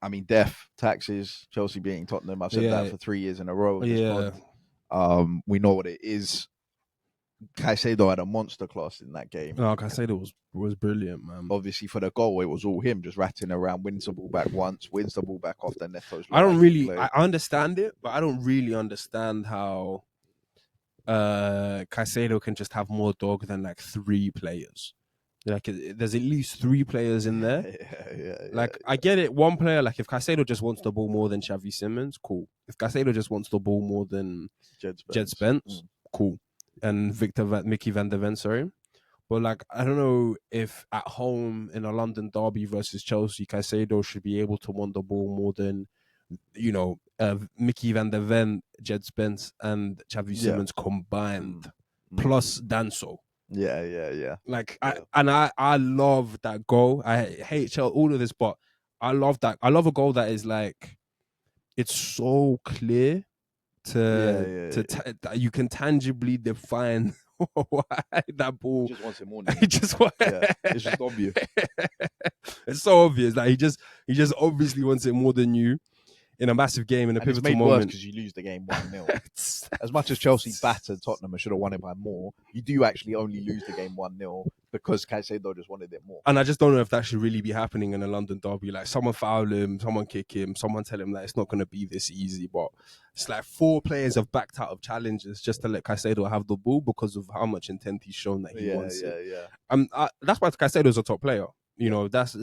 I mean, death, taxes, Chelsea beating Tottenham. I've said that for 3 years in a row. We know what it is. Caicedo had a monster class in that game. No, Caicedo was brilliant, man. Obviously, for the goal, it was all him, just ratting around, wins the ball back once, wins the ball back off the Neto's. I understand it, but I don't really understand how Caicedo can just have more dog than like 3 players. Like, there's at least 3 players in there. I get it. One player, like if Caicedo just wants the ball more than Xavi Simons, cool. If Caicedo just wants the ball more than Jed Spence, cool. And Mickey van der Ven, sorry. But like, I don't know if at home in a London derby versus Chelsea, Caicedo should be able to want the ball more than, Mickey van der Ven, Jed Spence, and Xavi Simons combined, plus Danso. Yeah. Like, I love that goal. I hate all of this, but I love that. I love a goal that is like, it's so clear that you can tangibly define why that ball. He just wants it more. It's just obvious. It's so obvious. Like he just obviously wants it more than you in a massive game in a pivotal it's made moment. Because you lose the game 1-0. As much as Chelsea battered Tottenham and should have won it by more, you do actually only lose the game 1-0 because Caicedo just wanted it more. And I just don't know if that should really be happening in a London derby. Like someone foul him, someone kick him, someone tell him that it's not going to be this easy. But it's like 4 players have backed out of challenges just to let Caicedo have the ball because of how much intent he's shown that he wants it. That's why Caicedo is a top player. You know, that's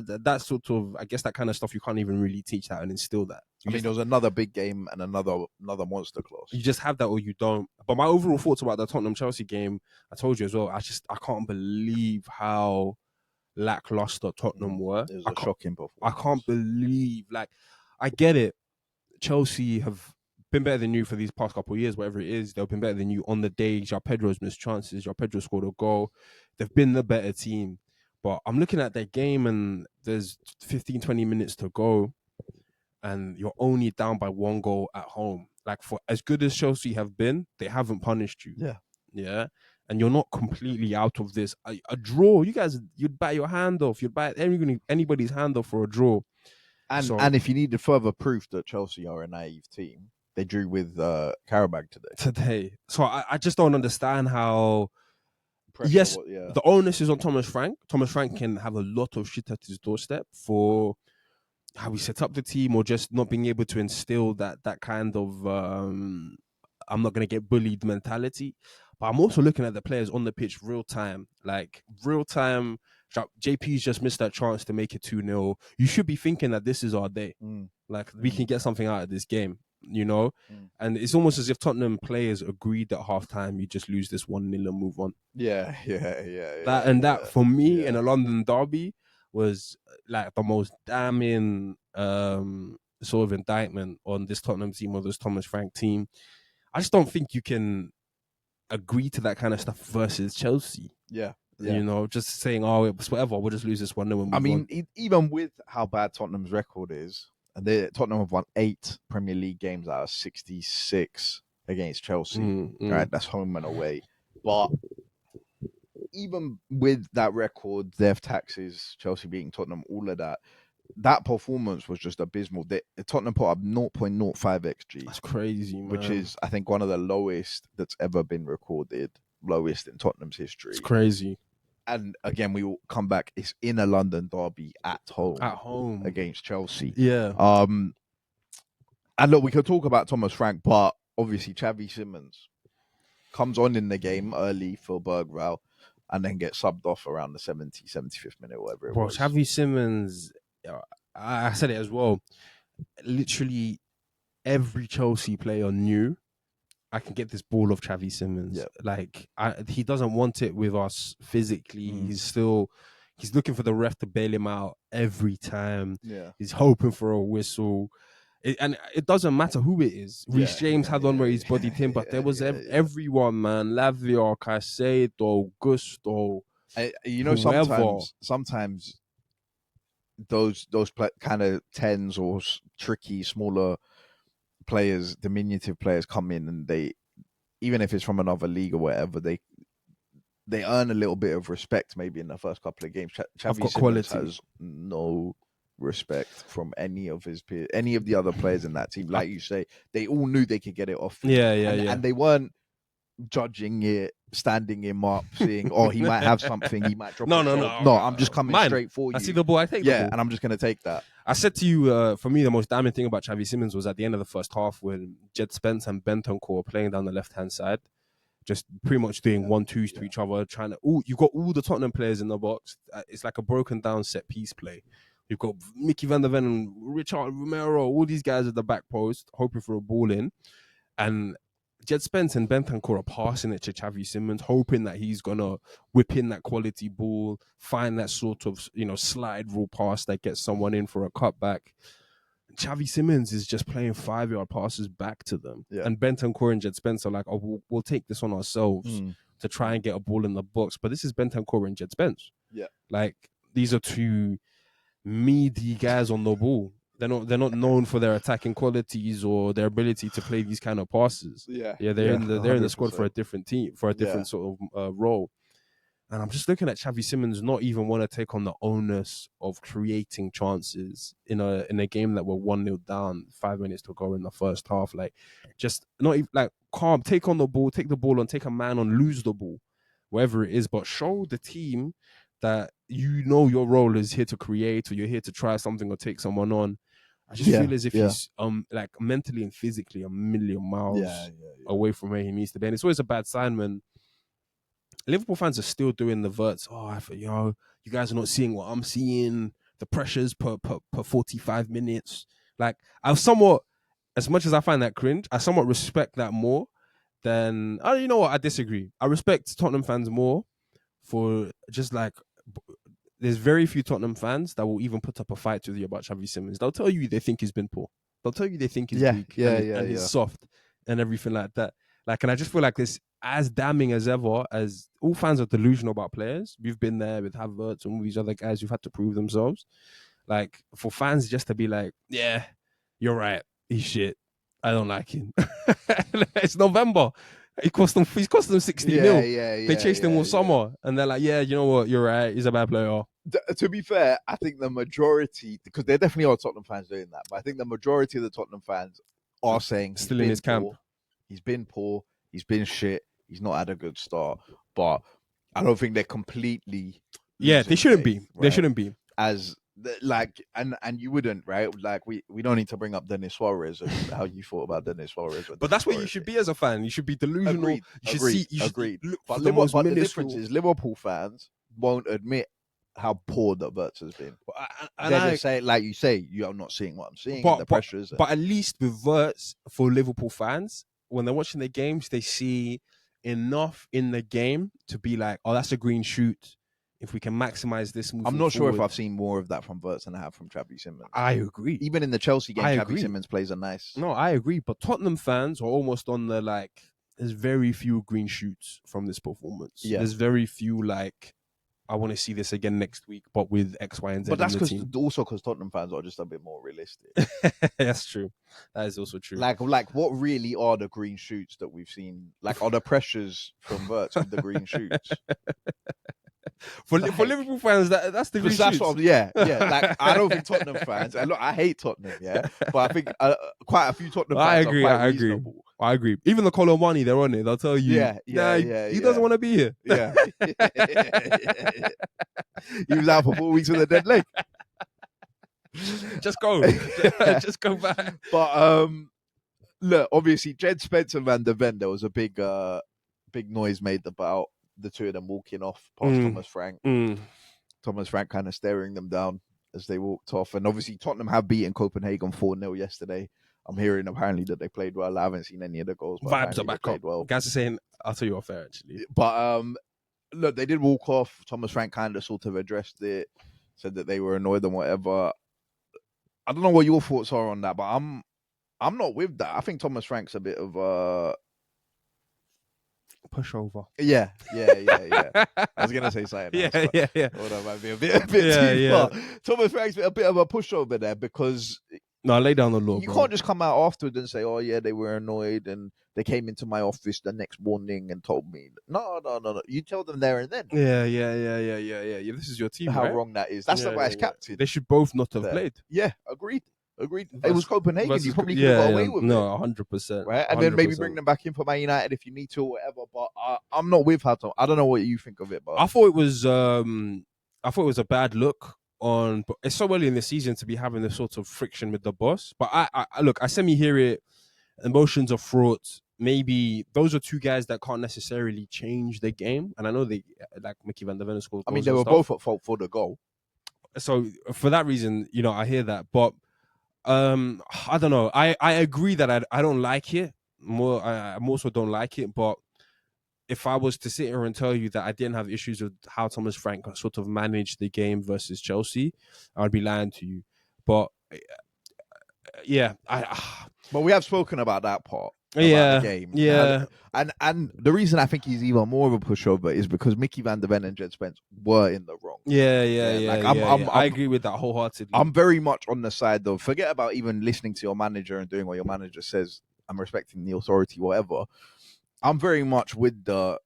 sort of, I guess that kind of stuff you can't even really teach that and instill that. I mean, there was another big game and another monster class. You just have that or you don't. But my overall thoughts about the Tottenham-Chelsea game, I told you as well, I can't believe how lackluster Tottenham were. It was a shocking performance. I can't believe, like, I get it. Chelsea have been better than you for these past couple of years, whatever it is. They've been better than you on the day. João Pedro's missed chances. João Pedro scored a goal. They've been the better team. But I'm looking at their game and there's 15, 20 minutes to go and you're only down by 1 goal at home. Like, for as good as Chelsea have been, they haven't punished you. Yeah. And you're not completely out of this. A draw, you guys, you'd bite your hand off. You'd bite anybody's hand off for a draw. And if you needed further proof that Chelsea are a naive team, they drew with Karabakh today. So I just don't understand how... The onus is on Thomas Frank. Thomas Frank can have a lot of shit at his doorstep for how he set up the team or just not being able to instill that kind of I'm not going to get bullied mentality. But I'm also looking at the players on the pitch real time. Like, real time, JP's just missed that chance to make it 2-0. You should be thinking that this is our day. Like, we can get something out of this game, you know? And it's almost as if Tottenham players agreed at halftime, you just lose this 1-0 and move on. That for me in a London derby was like the most damning sort of indictment on this Tottenham team or this Thomas Frank team. I just don't think you can agree to that kind of stuff versus Chelsea. You know, just saying, oh, it's whatever, we'll just lose this 1-0. I mean, even with how bad Tottenham's record is, Tottenham have won 8 Premier League games out of 66 against Chelsea. Right, that's home and away. But even with that record, death taxes, Chelsea beating Tottenham, all of that performance was just abysmal. Tottenham put up 0.05 XG. That's crazy, man. Which is, I think, one of the lowest that's ever been recorded, lowest in Tottenham's history. It's crazy. And again, we will come back. It's in a London derby at home against Chelsea. And look, we could talk about Thomas Frank, but obviously Xavi Simons comes on in the game early for Bergvall and then gets subbed off around the 75th minute, whatever it was. Xavi Simons, I said it as well. Literally every Chelsea player knew I can get this ball off Xavi Simons. Like, he doesn't want it with us physically. He's looking for the ref to bail him out every time. He's hoping for a whistle. And it doesn't matter who it is. Reece James had one where he's bodied him, but there was everyone, man. Lavia, Caicedo, Gusto. You know, sometimes those kind of 10s or tricky, smaller players, diminutive players come in and they, even if it's from another league or whatever, they earn a little bit of respect maybe in the first couple of games. Xavi Simons has no respect from any of his peers, any of the other players in that team. Like you say, they all knew they could get it off. And they weren't judging it, standing him up, saying, "Oh, he might have something, he might drop." No, I'm just coming straight for you. I see the ball, I take the ball. And I'm just going to take that. I said to you, for me, the most damning thing about Xavi Simons was at the end of the first half when Jed Spence and Bentancur were playing down the left-hand side, just pretty much doing 1-2s to each other, trying to... you got all the Tottenham players in the box. It's like a broken down set-piece play. You've got Mickey van der Ven and Richard Romero, all these guys at the back post, hoping for a ball in. And Jed Spence and Bentancur are passing it to Xavi Simons, hoping that he's going to whip in that quality ball, find that sort of, slide rule pass that gets someone in for a cutback. Xavi Simons is just playing 5-yard passes back to them. And Bentancur and Jed Spence are like, oh, we'll take this on ourselves to try and get a ball in the box. But this is Bentancur and Jed Spence. Like, these are two meaty guys on the ball. They're not known for their attacking qualities or their ability to play these kind of passes. They're in the squad for a different team, for a different sort of role. And I'm just looking at Xavi Simons not even want to take on the onus of creating chances in a game that we're 1-0 down, 5 minutes to go in the first half. Like, just not even like calm, take on the ball, take the ball on, take a man on, lose the ball, wherever it is, but show the team that you know your role is here to create, or you're here to try something or take someone on. I just feel as if he's like mentally and physically a million miles away from where he needs to be. And it's always a bad sign when Liverpool fans are still doing the verts. Oh, I thought, you guys are not seeing what I'm seeing. The pressures per 45 minutes. Like, as much as I find that cringe, I somewhat respect that more than, you know what, I disagree. I respect Tottenham fans more for just like, there's very few Tottenham fans that will even put up a fight with you about Xavi Simons. They'll tell you they think he's been poor. They'll tell you they think he's weak and he's soft and everything like that. Like, and I just feel like this as damning as ever, as all fans are delusional about players. We've been there with Havertz and all these other guys who've had to prove themselves. Like, for fans just to be like, yeah, you're right, he's shit, I don't like him. It's November. He's cost them 60 mil. They chased him all summer. And they're like, yeah, you know what? You're right. He's a bad player. To be fair, I think the majority, because there definitely are Tottenham fans doing that, but I think the majority of the Tottenham fans are saying still in his camp. He's been poor. He's been shit. He's not had a good start. But I don't think they're completely. Yeah, they shouldn't be. Right? They shouldn't be. And you wouldn't, right? Like, we don't need to bring up Denis Suarez and how you thought about Denis Suarez. But that's where you should be as a fan. You should be delusional. Agreed. But the difference is Liverpool fans won't admit how poor the Verts has been. They just say, like you say, you're not seeing what I'm seeing. The pressures. But at least with Verts, for Liverpool fans, when they're watching the games, they see enough in the game to be like, oh, that's a green shoot. If we can maximize this moving I'm not sure forward. if I've seen more of that from Verts than I have from Xavi Simons. I agree. Even in the Chelsea game, Xavi Simons plays a nice... No, I agree. But Tottenham fans are almost on the, like, there's very few green shoots from this performance. Yeah. There's very few, like, I want to see this again next week, but with X, Y, and Z. But that's also because Tottenham fans are just a bit more realistic. That's true. That is also true. Like, what really are the green shoots that we've seen? Like, are the pressures from Verts with the green shoots? For Liverpool fans, that's the green shoots. Like, I don't think Tottenham fans. And look, I hate Tottenham, but I think quite a few Tottenham fans are quite reasonable. I agree. Even the Colomani, they're on it. They'll tell you, he doesn't want to be here. Yeah. He was out for 4 weeks with a dead leg. Just go. Just go back. But look, obviously, Jed Spence and Van der Ven, there was a big noise made about the two of them walking off past Thomas Frank. Thomas Frank kind of staring them down as they walked off. And obviously, Tottenham have beaten Copenhagen 4-0 yesterday. I'm hearing apparently that they played well. I haven't seen any of the goals. But vibes are back up. Well. Guys are saying, I'll tell you off air, actually. But look, they did walk off. Thomas Frank kind of sort of addressed it, said that they were annoyed and whatever. I don't know what your thoughts are on that, but I'm not with that. I think Thomas Frank's a bit of a pushover. Yeah. I was gonna say something. Yeah. Well, that might be a bit too far. Thomas Frank's a bit of a pushover there because lay down the law. You can't just come out afterwards and say, "Oh yeah, they were annoyed and they came into my office the next morning and told me." No. You tell them there and then. Yeah. This is your team. How right? wrong that is. That's the vice captain. They should both not have played. Yeah, agreed. It was Copenhagen. You probably could have got away with it. No, 100%. Right? And then maybe bring them back in for Man United if you need to or whatever. But I'm not with Hato. I don't know what you think of it. But I thought it was a bad look on. But it's so early in the season to be having this sort of friction with the boss. But I semi-hear it. Emotions are fraught. Maybe those are two guys that can't necessarily change the game. And I know they, like Mickey Van der Ven scored. I mean, they were both at fault for the goal. So for that reason, I hear that. But I don't know. I agree that I don't like it. I also don't like it. But if I was to sit here and tell you that I didn't have issues with how Thomas Frank sort of managed the game versus Chelsea, I'd be lying to you. But yeah, But we have spoken about that part. The game. Yeah. And the reason I think he's even more of a pushover is because Mickey Van der Ven and Jed Spence were in the wrong. I agree with that wholeheartedly. I'm very much on the side of forget about even listening to your manager and doing what your manager says. I'm respecting the authority, whatever. I'm very much with the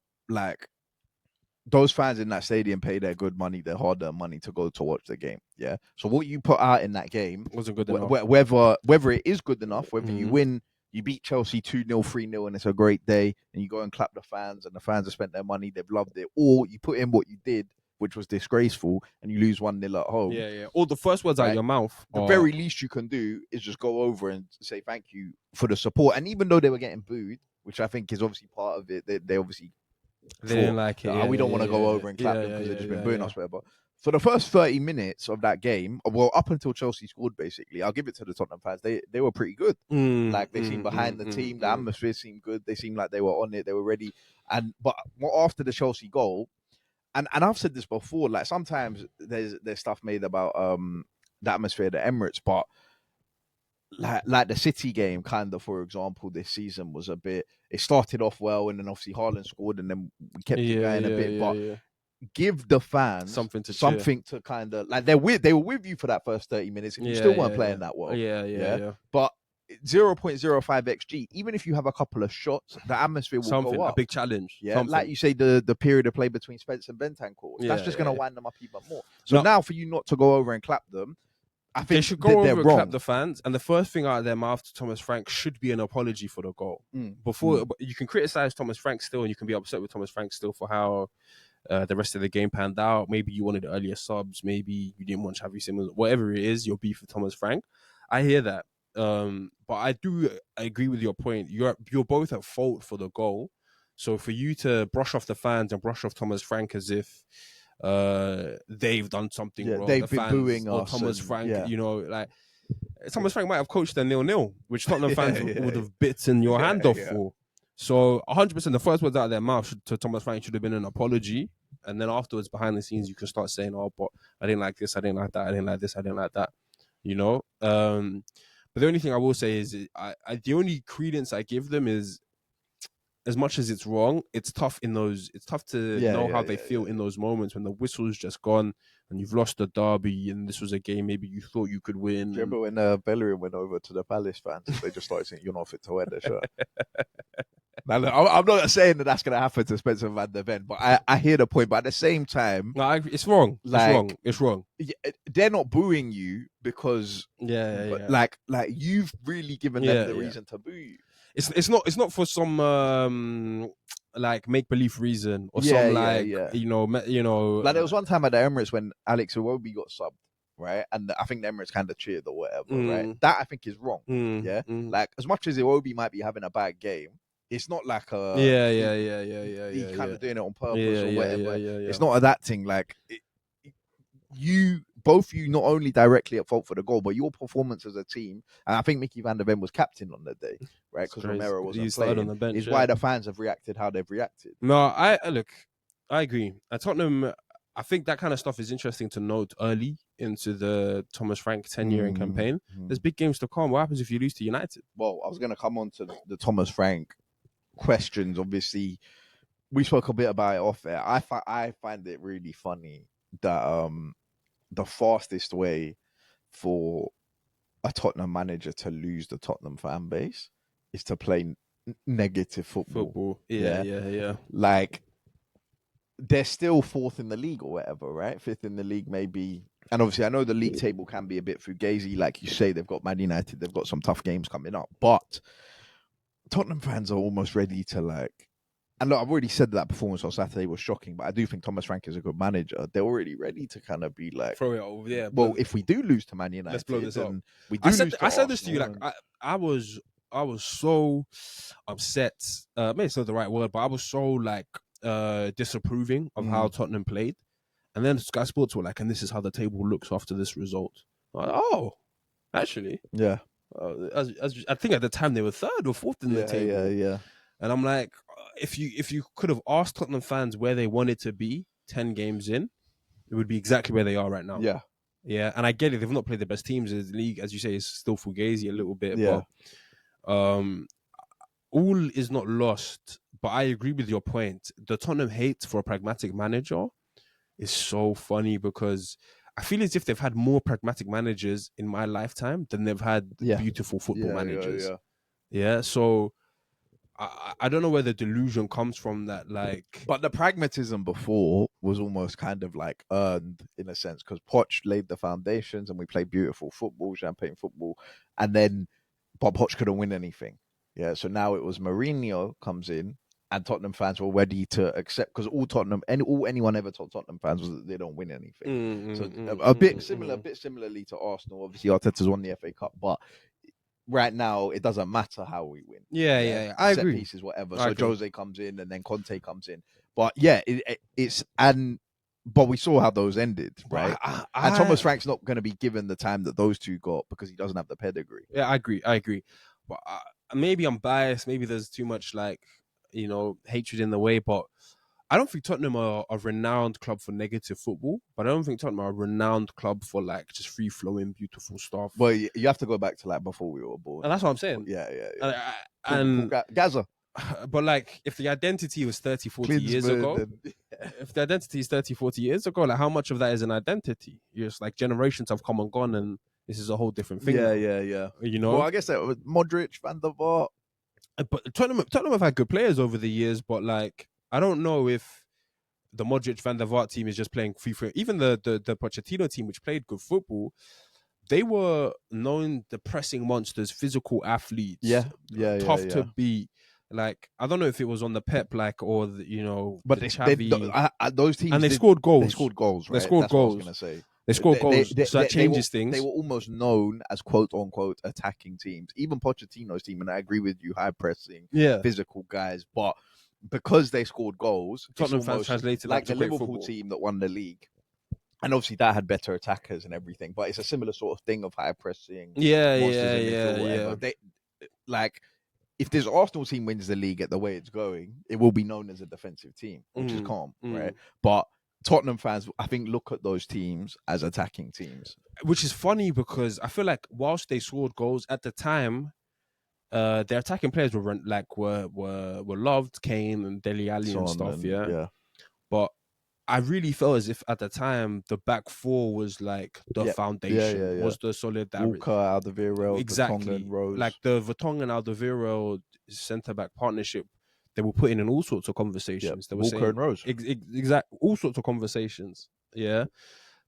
those fans in that stadium pay their good money, their hard-earned money to go to watch the game. Yeah. So what you put out in that game wasn't good enough. Whether it is good enough, whether you win. You beat Chelsea 2-0, 3-0, and it's a great day. And you go and clap the fans, and the fans have spent their money. They've loved it. Or you put in what you did which was disgraceful, and you lose 1-0 at home. Yeah. All the first words out of your mouth. The very least you can do is just go over and say thank you for the support. And even though they were getting booed, which I think is obviously part of it, they obviously didn't like it. We don't want to go over and clap them because they've just been booing us, whatever. For the first 30 minutes of that game, well, up until Chelsea scored, basically, I'll give it to the Tottenham fans. They were pretty good. Like, they seemed behind the team. The atmosphere seemed good. They seemed like they were on it. They were ready. But after the Chelsea goal, and I've said this before, like, sometimes there's stuff made about the atmosphere at the Emirates, but like the City game, kind of, for example, this season was a bit. It started off well, and then obviously Haaland scored, and then we kept it going a bit. But give the fans something to kind of like they were with you for that first 30 minutes, and you still weren't playing that well. But 0.05 xg, even if you have a couple of shots, the atmosphere will go up. A big challenge. Like you say, the period of play between Spence and Bentancur, that's just going to wind them up even more. So now, for you not to go over and clap them, I think they should go over and clap the fans, and the first thing out of their mouth to Thomas Frank should be an apology for the goal. Before you can criticize Thomas Frank still, and you can be upset with Thomas Frank still for how the rest of the game panned out. Maybe you wanted earlier subs, maybe you didn't want Xavi Simons, whatever it is, your beef with Thomas Frank. I hear that, but I agree with your point. You're both at fault for the goal, so for you to brush off the fans and brush off Thomas Frank as if they've done something wrong. They've been booing us. Thomas Frank, like Thomas Frank might have coached a 0-0, which Tottenham fans would have bitten your hand off for. So 100%, the first words out of their mouth to Thomas Frank should have been an apology, and then afterwards, behind the scenes, you can start saying, "Oh, but I didn't like this, I didn't like that, I didn't like this, I didn't like that," But the only thing I will say is, the only credence I give them is, as much as it's wrong, it's tough to know how they feel in those moments when the whistle's just gone and you've lost the derby and this was a game maybe you thought you could win. Do you remember when Bellerin went over to the Palace fans? They just started saying, "You're not fit to wear the shirt." Now, look, I'm not saying that that's going to happen to Spencer Van der Ven, but I hear the point. But at the same time, no, it's wrong. It's wrong. They're not booing you because like you've really given them the reason to boo you. It's not for some like make believe reason or some like you know. Like there was one time at the Emirates when Alex Iwobi got subbed, right? And I think the Emirates kind of cheered or whatever, right? That I think is wrong. Like as much as Iwobi might be having a bad game, it's not like a he kind of doing it on purpose or whatever. It's not a that thing. Like you not only directly at fault for the goal, but your performance as a team. And I think Mickey Van der Ven was captain on the day, right? Because Romero wasn't playing. On the bench, is why the fans have reacted how they've reacted. No, I agree. At Tottenham, I think that kind of stuff is interesting to note early into the Thomas Frank tenure and campaign. There's big games to come. What happens if you lose to United? Well, I was going to come on to the Thomas Frank questions. Obviously, we spoke a bit about it off air. I find it really funny that the fastest way for a Tottenham manager to lose the Tottenham fan base is to play negative football. Yeah. Like they're still fourth in the league or whatever, right? Fifth in the league maybe. And obviously I know the league table can be a bit fugazi. Like you say, they've got Man United, they've got some tough games coming up. But Tottenham fans are almost ready to like, and look, I've already said that performance on Saturday was shocking, but I do think Thomas Frank is a good manager. They're already ready to kind of be like, throw it over, well, if we do lose to Man United, let's blow this up. I said this to you, like I was so upset. Maybe it's not the right word, but I was so like disapproving of how Tottenham played. And then Sky Sports were like, and this is how the table looks after this result. I'm like, oh, actually, yeah. I think at the time they were third or fourth in the table. Yeah. And I'm like, if you could have asked Tottenham fans where they wanted to be 10 games in, it would be exactly where they are right now. Yeah. And I get it. They've not played the best teams. The league, as you say, is still fugazi a little bit. Yeah. But all is not lost. But I agree with your point. The Tottenham hate for a pragmatic manager is so funny because I feel as if they've had more pragmatic managers in my lifetime than they've had beautiful football managers. Yeah. So I don't know where the delusion comes from that, like... But the pragmatism before was almost kind of like earned in a sense because Poch laid the foundations and we played beautiful football, champagne football, but Poch couldn't win anything. Yeah, so now it was Mourinho comes in and Tottenham fans were ready to accept, because all anyone ever told Tottenham fans was that they don't win anything. So a bit similarly to Arsenal. Obviously, Arteta's won the FA Cup, but right now it doesn't matter how we win. Yeah. I Set agree. pieces, whatever. I So agree. Jose comes in, and then Conte comes in. But yeah, but we saw how those ended, right? And Thomas Frank's not going to be given the time that those two got because he doesn't have the pedigree. Yeah, I agree. But maybe I'm biased. Maybe there's too much hatred in the way. But I don't think Tottenham are a renowned club for negative football. But I don't think Tottenham are a renowned club for like just free flowing, beautiful stuff. Well, you have to go back to like before we were born. And that's what I'm saying. Yeah. And Gaza. But like, if the identity was 30, 40 years ago, if the identity is 30, 40 years ago, like how much of that is an identity? It's like generations have come and gone, and this is a whole different thing. Yeah. You know? Well, I guess that was Modric, Van der Vaart. But Tottenham have had good players over the years, but like, I don't know if the Modric, Van der Vaart team is just playing free for even the Pochettino team, which played good football. They were known the pressing monsters, physical athletes, tough to beat. Like, I don't know if it was on the Pep, or but the Xavi, those teams, and they scored goals. They scored goals. Right? They scored That's goals. What I was gonna say. They scored goals, so that changes things. They were almost known as quote unquote attacking teams. Even Pochettino's team, and I agree with you, high pressing, physical guys. But because they scored goals, Tottenham fans translated like the Liverpool football team that won the league. And obviously that had better attackers and everything, but it's a similar sort of thing of high pressing. Yeah. They, like, if this Arsenal team wins the league at the way it's going, it will be known as a defensive team, which is calm, right? But Tottenham fans, I think, look at those teams as attacking teams. Which is funny because I feel like whilst they scored goals at the time, their attacking players were loved, Kane and Dele Alli and stuff, yeah. But I really felt as if at the time the back four was like the foundation, was the solidarity. Walker, Alderweireld, exactly. Vertonghen, Rose. Like the Vertonghen, Alderweireld centre back partnership, they were putting in all sorts of conversations. They were Walker and Rose. All sorts of conversations. Yeah.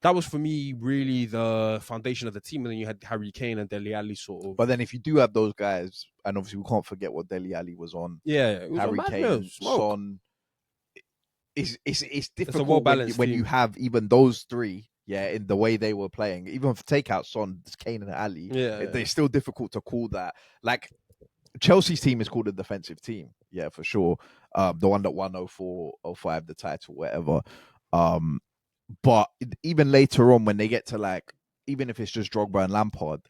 That was for me really the foundation of the team. And then you had Harry Kane and Dele Alli sort of. But then if you do have those guys, and obviously we can't forget what Dele Alli was on. Yeah, it was Harry Kane, Son. It's difficult when you have even those three, in the way they were playing. Even if take out Son, Kane and Ali, it's still difficult to call that. Like Chelsea's team is called a defensive team, for sure. The one that won 04-05 the title, whatever. But even later on, when they get to even if it's just Drogba and Lampard,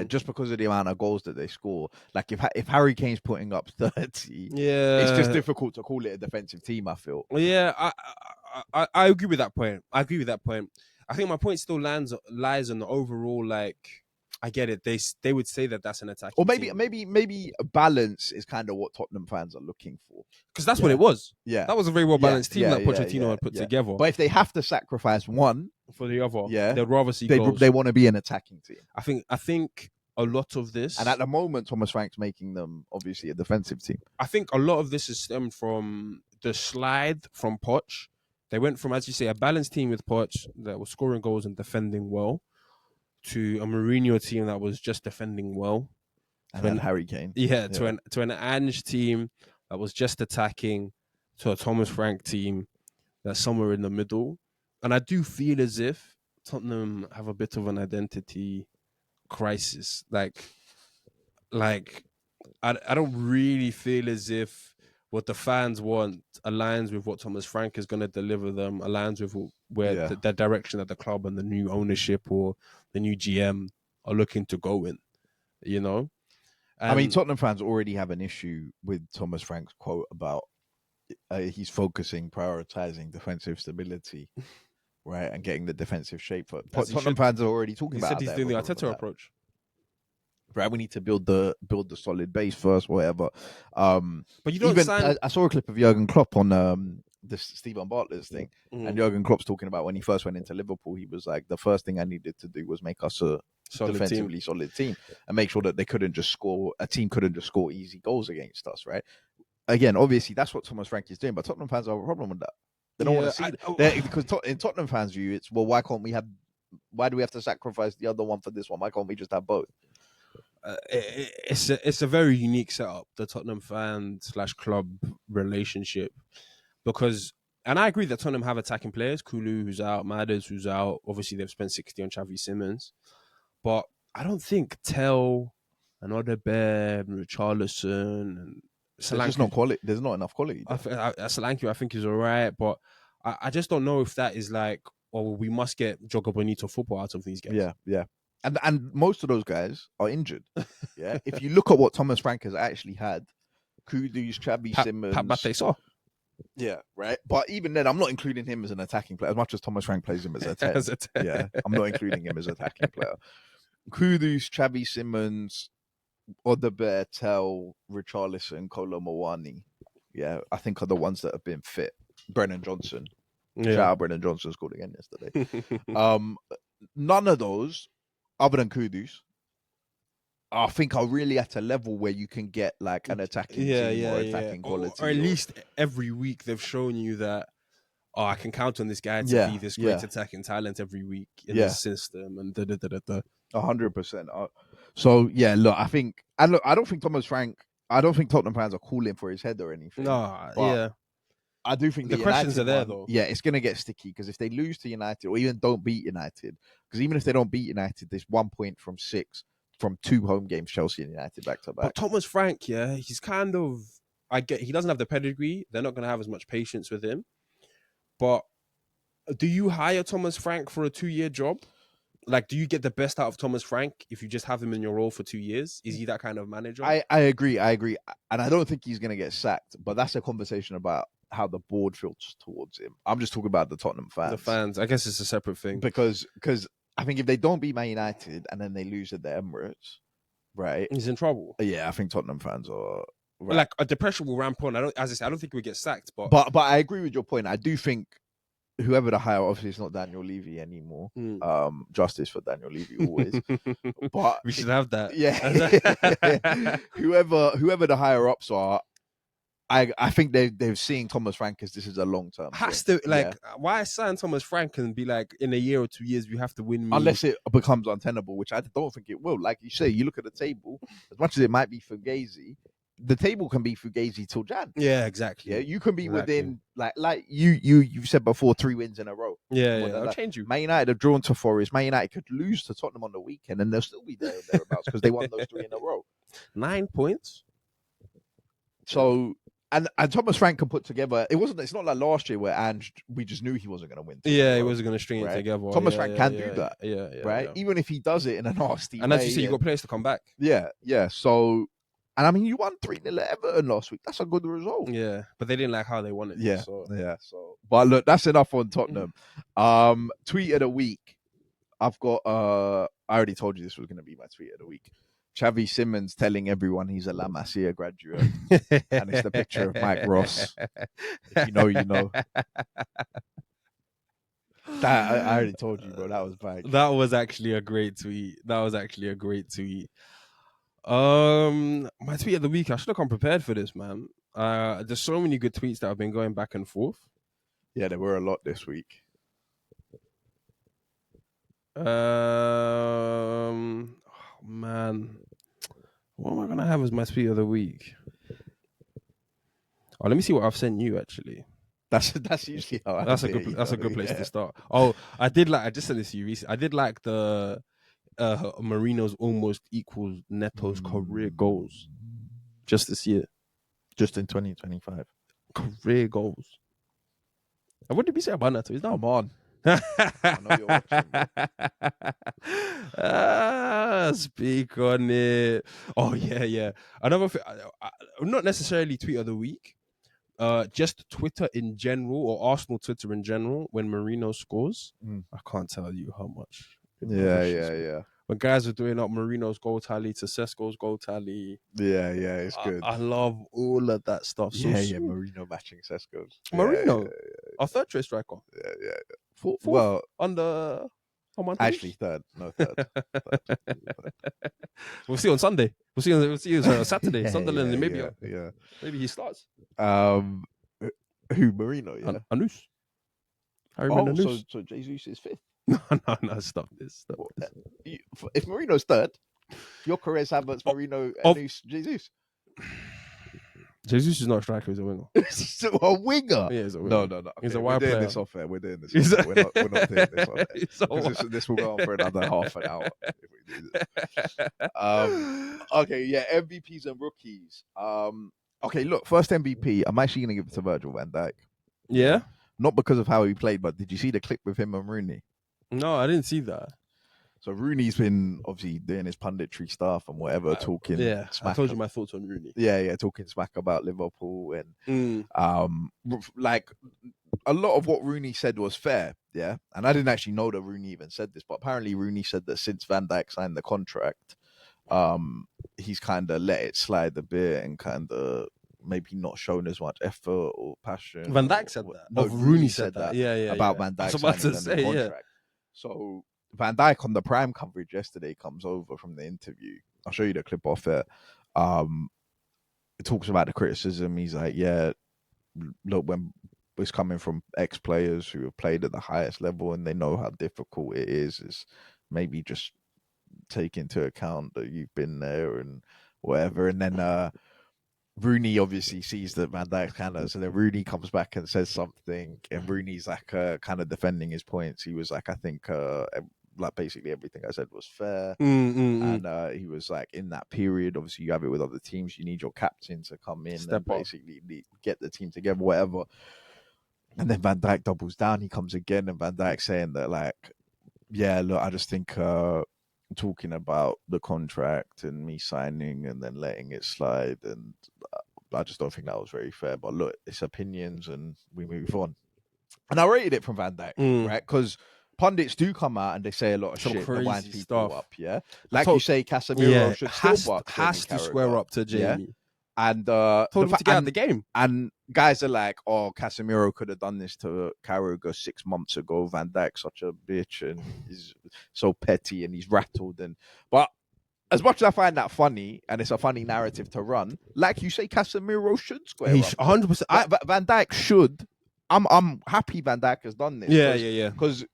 just because of the amount of goals that they score, like if Harry Kane's putting up 30, it's just difficult to call it a defensive team, I feel. Yeah, I agree with that point. I think my point still lies on the overall, I get it. They would say that that's an attack. Or maybe a balance is kind of what Tottenham fans are looking for. Because that's what it was. Yeah. That was a very well balanced team that Pochettino had put together. But if they have to sacrifice one for the other, they'd rather see goals. They want to be an attacking team. I think a lot of this, and at the moment Thomas Frank's making them obviously a defensive team. I think a lot of this is stemmed from the slide from Poch. They went from, as you say, a balanced team with Poch that was scoring goals and defending well, to a Mourinho team that was just defending well, and then Harry Kane. To an Ange team that was just attacking, to a Thomas Frank team that's somewhere in the middle. And I do feel as if Tottenham have a bit of an identity crisis. Like I don't really feel as if what the fans want aligns with what Thomas Frank is going to deliver them, aligns with where the direction that the club and the new ownership or the new GM are looking to go in, And, I mean, Tottenham fans already have an issue with Thomas Frank's quote about he's prioritizing defensive stability, right, and getting the defensive shape. Tottenham fans are already talking about. He said he's doing the Arteta approach. Right, we need to build the solid base first, whatever. But you don't I saw a clip of Jurgen Klopp on this Stephen Bartlett's thing, and Jurgen Klopp's talking about when he first went into Liverpool, he was like, the first thing I needed to do was make us a defensively solid team and make sure that a team couldn't just score easy goals against us, right? Again, obviously that's what Thomas Frank is doing, but Tottenham fans have a problem with that. They don't want to see that because in Tottenham fans' view, it's why do we have to sacrifice the other one for this one? Why can't we just have both? it's a very unique setup, the Tottenham fan / club relationship, because, and I agree that Tottenham have attacking players, Kulu who's out, Madders who's out. Obviously, they've spent 60 on Xavi Simons, but I don't think Tell and Odebear, Richarlison, and There's just not quality. There's not enough quality. Solanke, I think is alright, but I just don't know if that is like, oh, we must get Jogo Bonito football out of these guys. Yeah. And most of those guys are injured. Yeah. If you look at what Thomas Frank has actually had, Kudus, Xavi Simons, Pat Mateso. Yeah, right. But even then, I'm not including him as an attacking player as much as Thomas Frank plays him as a 10. As a 10. Yeah, I'm not including him as an attacking player. Kudus, Xavi Simons, Odebear, Tell, Richarlison, Kolo Muani. Yeah, I think are the ones that have been fit. Brennan Johnson. Shout out Brennan Johnson scored again yesterday. None of those, other than Kudus, I think are really at a level where you can get like an attacking team or attacking quality. Or at least every week they've shown you that, oh, I can count on this guy to be this great attacking talent every week in the system and 100%. So yeah, look, I don't think Tottenham fans are calling for his head or anything. I do think the questions are there though. Yeah, it's going to get sticky because if they lose to United or even don't beat United, because even if they don't beat United, there's 1 point from 6 from 2 home games, Chelsea and United back to back. But Thomas Frank, he's kind of, he doesn't have the pedigree. They're not going to have as much patience with him. But do you hire Thomas Frank for a 2-year job? Like, do you get the best out of Thomas Frank if you just have him in your role for 2 years? Is he that kind of manager? I agree. And I don't think he's going to get sacked, but that's a conversation about how the board feels towards him. I'm just talking about the Tottenham fans. The fans. I guess it's a separate thing. Because I think if they don't beat Man United and then they lose at the Emirates, right? He's in trouble. Yeah, I think Tottenham fans are... Right. Like, a depression will ramp on. I don't think we get sacked, but I agree with your point. I do think whoever the hire, obviously it's not Daniel Levy anymore. Justice for Daniel Levy always. But we should have that. Yeah. whoever the higher ups are, I think they're seeing Thomas Frank as this is a long term. Why sign Thomas Frank and be like, in a year or 2 years we have to win? Unless it becomes untenable, which I don't think it will. Like you say, you look at the table, as much as it might be Fugazi, the table can be Fugazi till Jan. Yeah, exactly. Yeah, you can be within like you've said before, 3 wins in a row. I'll change you. Man United have drawn to Forest. Man United could lose to Tottenham on the weekend, and they'll still be there thereabouts because they won those 3 in a row. 9 points. So and Thomas Frank can put together. It's not like last year where we just knew he wasn't going to win. Yeah, he wasn't going to string it together. Thomas Frank can do that. Yeah. Right. Even if he does it in a nasty way. And as you say, you got players to come back. Yeah. So. And I mean, you won 3-0 at Everton last week. That's a good result. Yeah, but they didn't like how they won it. Yeah. So, but look, that's enough on Tottenham. Tweet of the week. I've got. I already told you this was going to be my tweet of the week. Xavi Simons telling everyone he's a La Masia graduate, and it's the picture of Mike Ross. If you know, you know. That I already told you, bro. That was bad. That was actually a great tweet. My tweet of the week, I should have come prepared for this, man. There's so many good tweets that have been going back and forth. Yeah, there were a lot this week. Man, what am I gonna have as my tweet of the week? Oh, let me see what I've sent you. Actually, that's usually how. That's a good place to start. Oh, I just sent this to you recently. I did like the Marino's almost equals Neto's career goals just this year, just in 2025. Career goals. And what did we say about Neto? He's not. Come on. I know you're watching. Speak on it. Oh yeah. Another thing, not necessarily tweet of the week. Just Twitter in general or Arsenal Twitter in general. When Marino scores, I can't tell you how much. Yeah. When guys are doing up Marino's goal tally to Sesko's goal tally. Yeah, it's good. I love all of that stuff. So Marino matching Sesko's. Marino, our third choice striker. Yeah. Fourth, well, under. Actually, third. No, third. We'll see on Sunday. We'll see on Saturday. Sunderland, maybe. Yeah. Maybe he starts. Who Marino? Yeah. Anus. Anus. So Jesus is 5th. No, stop this. If Marino's 3rd, Gyökeres, Havertz, Marino, of- and Jesus. Jesus is not a striker; he's a winger. Still a winger. Yeah, he's a winger. No. Okay, He's a we're wide doing player. this off air. We're doing this. He's Off air. We're not doing this on air. He's a Because this will go on for another half an hour if we do this. Okay, yeah, MVPs and rookies. Okay, look, first MVP. I'm actually gonna give it to Virgil van Dijk. Yeah. Not because of how he played, but did you see the clip with him and Rooney? No, I didn't see that. So Rooney's been obviously doing his punditry stuff and whatever, talking. Yeah, smack I told you my thoughts on Rooney. Yeah, talking smack about Liverpool and like a lot of what Rooney said was fair. Yeah, and I didn't actually know that Rooney even said this, but apparently Rooney said that since Van Dijk signed the contract, he's kind of let it slide a bit and kind of maybe not shown as much effort or passion. Van Dijk said that. No, Rooney said that. Yeah, about Van Dijk I was about to signing the contract. So Van Dijk on the Prime coverage yesterday comes over from the interview. I'll show you the clip off it. It talks about the criticism. He's like, yeah, look, when it's coming from ex-players who have played at the highest level and they know how difficult it is maybe just take into account that you've been there and whatever. And then Rooney obviously sees that Van Dijk kind of, so then Rooney comes back and says something, and Rooney's like kind of defending his points. He was like, I think like basically everything I said was fair. And he was like, in that period, obviously you have it with other teams, you need your captain to come in and basically get the team together, whatever. And then Van Dijk doubles down, he comes again, and Van Dijk saying that like, yeah, look, I just think talking about the contract and me signing and then letting it slide, and I just don't think that was very fair. But look, it's opinions and we move on. And I rated it from Van Dijk, right? Because pundits do come out and they say a lot of shit that winds people stuff up, yeah? Like you say, Casemiro should still has to square up to Jamie. Yeah? And told him to get out of the game. And guys are like, oh, Casemiro could have done this to Carragher 6 months ago. Van Dijk's such a bitch and he's so petty and he's rattled. But as much as I find that funny and it's a funny narrative to run, like you say, Casemiro should square up. 100%. Van Dijk should. I'm happy Van Dijk has done this. Yeah. Because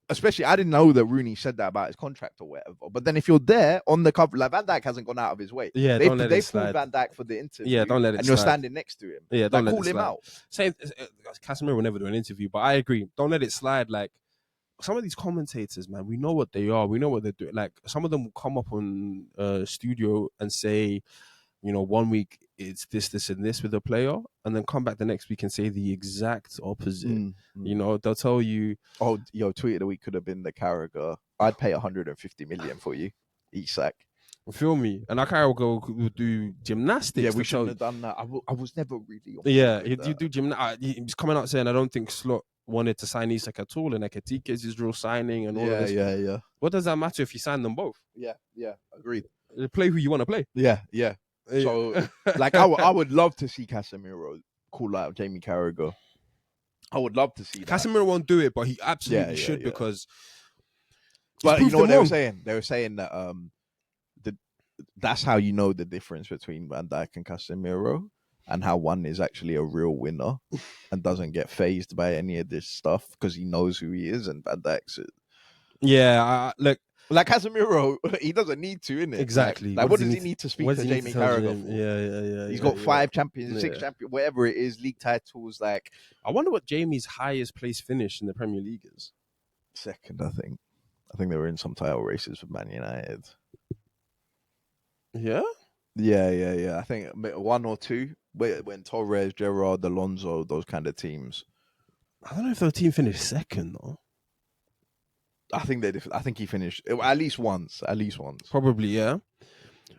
especially, I didn't know that Rooney said that about his contract or whatever. But then if you're there on the cover, like Van Dijk hasn't gone out of his way. Yeah, they pulled Van Dijk for the interview. Yeah, don't let it and slide. You're standing next to him. Yeah, don't let call it him slide. out. Same, Casemiro will never do an interview, but I agree. Don't let it slide. Like some of these commentators, man, we know what they are. We know what they're doing. Like some of them will come up on studio and say, 1 week it's this, and this with a player, and then come back the next week and say the exact opposite. They'll tell you, oh, tweet of the week could have been the Carragher. I'd pay 150 million for you each sack. Feel me? And Carragher would do gymnastics. Yeah, we shouldn't have done that. I was never really. You do gymnastics. He's coming out saying, I don't think Slot wanted to sign Isak at all, and Ekitike is his real signing, and all of this. Yeah. What does that matter if you sign them both? Yeah, agreed. Play who you want to play. Yeah. So, like, I would love to see Casemiro call out Jamie Carragher. I would love to see that. Casemiro won't do it, but he absolutely should because. But you know what they were saying? They were saying that that's how you know the difference between Van Dijk and Casemiro, and how one is actually a real winner and doesn't get phased by any of this stuff because he knows who he is, and Van Dijk's. Look. Like Casemiro, he doesn't need to, innit? Exactly. Like what does he need to speak to Jamie Carragher for? Yeah. He's got 5 champions, 6 champions, whatever it is, league titles. Like, I wonder what Jamie's highest place finish in the Premier League is. Second, I think. I think they were in some title races with Man United. Yeah? Yeah. I think 1 or 2 when Torres, Gerrard, Alonso, those kind of teams. I don't know if the team finished second though. I think he finished at least once. Probably, yeah.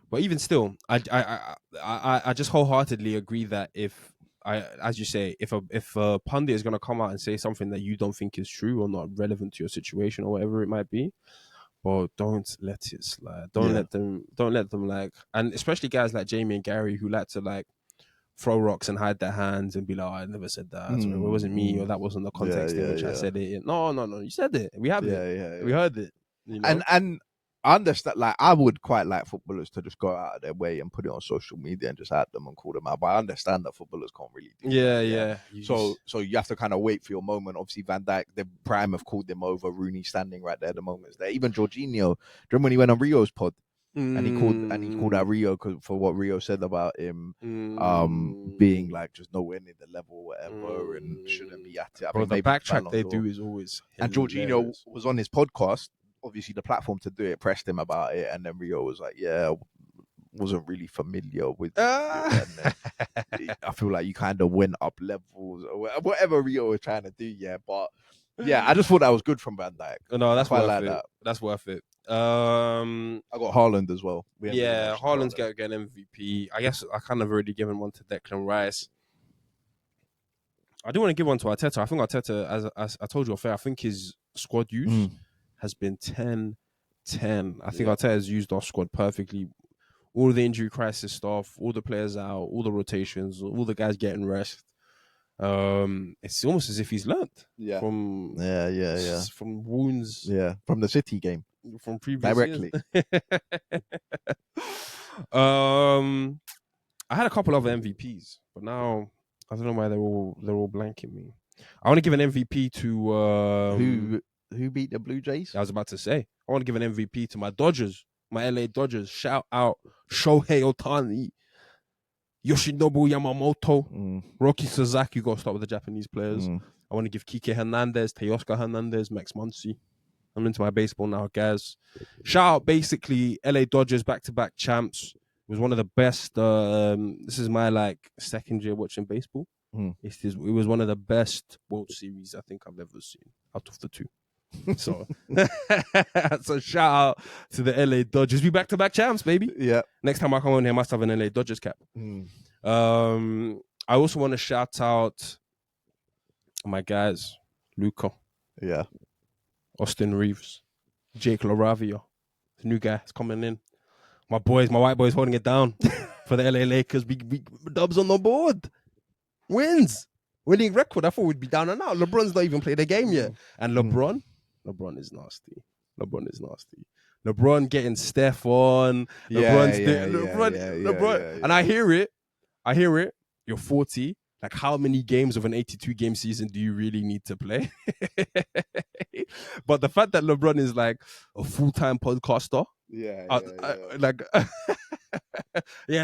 But even still, I just wholeheartedly agree that as you say, if a pundit is gonna come out and say something that you don't think is true or not relevant to your situation or whatever it might be, well, don't let it slide. Don't let them like, and especially guys like Jamie and Gary who like to like throw rocks and hide their hands and be like, oh, I never said that. It wasn't me, or that wasn't the context in which I said it. No, you said it. We have it. We heard it. And I understand, like, I would quite like footballers to just go out of their way and put it on social media and just add them and call them out. But I understand that footballers can't really do that. Yeah. So you have to kind of wait for your moment. Obviously, Van Dijk, the Prime have called them over. Rooney standing right there at the moment. There. Even Jorginho, do you remember when he went on Rio's pod? And he called out Rio for what Rio said about him being like just nowhere near the level or whatever and shouldn't be at it. I Bro, think the maybe backtrack they Ballon d'Or. do is always And Jorginho hilarious. was on his podcast. Obviously, the platform to do it pressed him about it, and then Rio was like, "Yeah, wasn't really familiar with you." And then I feel like you kind of went up levels or whatever Rio was trying to do. Yeah, but yeah, I just thought that was good from Van Dijk. No, that's I worth like it. that. That's worth it. I got Haaland as well. We haven't even Yeah, mentioned Haaland's Haaland. getting MVP. I guess I kind of already given one to Declan Rice. I do want to give one to Arteta. I think Arteta, as I told you off air, I think his squad use has been 10-10. I think Arteta has used our squad perfectly. All the injury crisis stuff, all the players out, all the rotations, all the guys getting rest. It's almost as if he's learned from from wounds from the City game from previous directly. years. I had a couple of MVPs, but now I don't know why they're all blanking me. I want to give an MVP to who beat the Blue Jays? I was about to say I want to give an MVP to my Dodgers, my LA Dodgers. Shout out Shohei Ohtani, Yoshinobu Yamamoto, Roki Sasaki. You got to start with the Japanese players. I want to give Kike Hernandez, Teoscar Hernandez, Max Muncy. I'm into my baseball now, guys. Shout out basically LA Dodgers back-to-back champs. It was one of the best. This is my second year watching baseball. It was one of the best World Series I think I've ever seen out of the two. So, so shout out to the LA Dodgers. Be back-to-back champs, baby. Yeah. Next time I come on here, I must have an LA Dodgers cap. I also want to shout out my guys, Luca. Yeah. Austin Reeves, Jake LaRavia, the new guy is coming in. My white boys holding it down for the LA Lakers. Big Dubs on the board. Wins. Winning record. I thought we'd be down and out. LeBron's not even played a game yet. And LeBron is nasty. LeBron getting Steph on. LeBron. And I hear it. You're 40. Like, how many games of an 82-game season do you really need to play? But the fact that LeBron is like a full-time podcaster.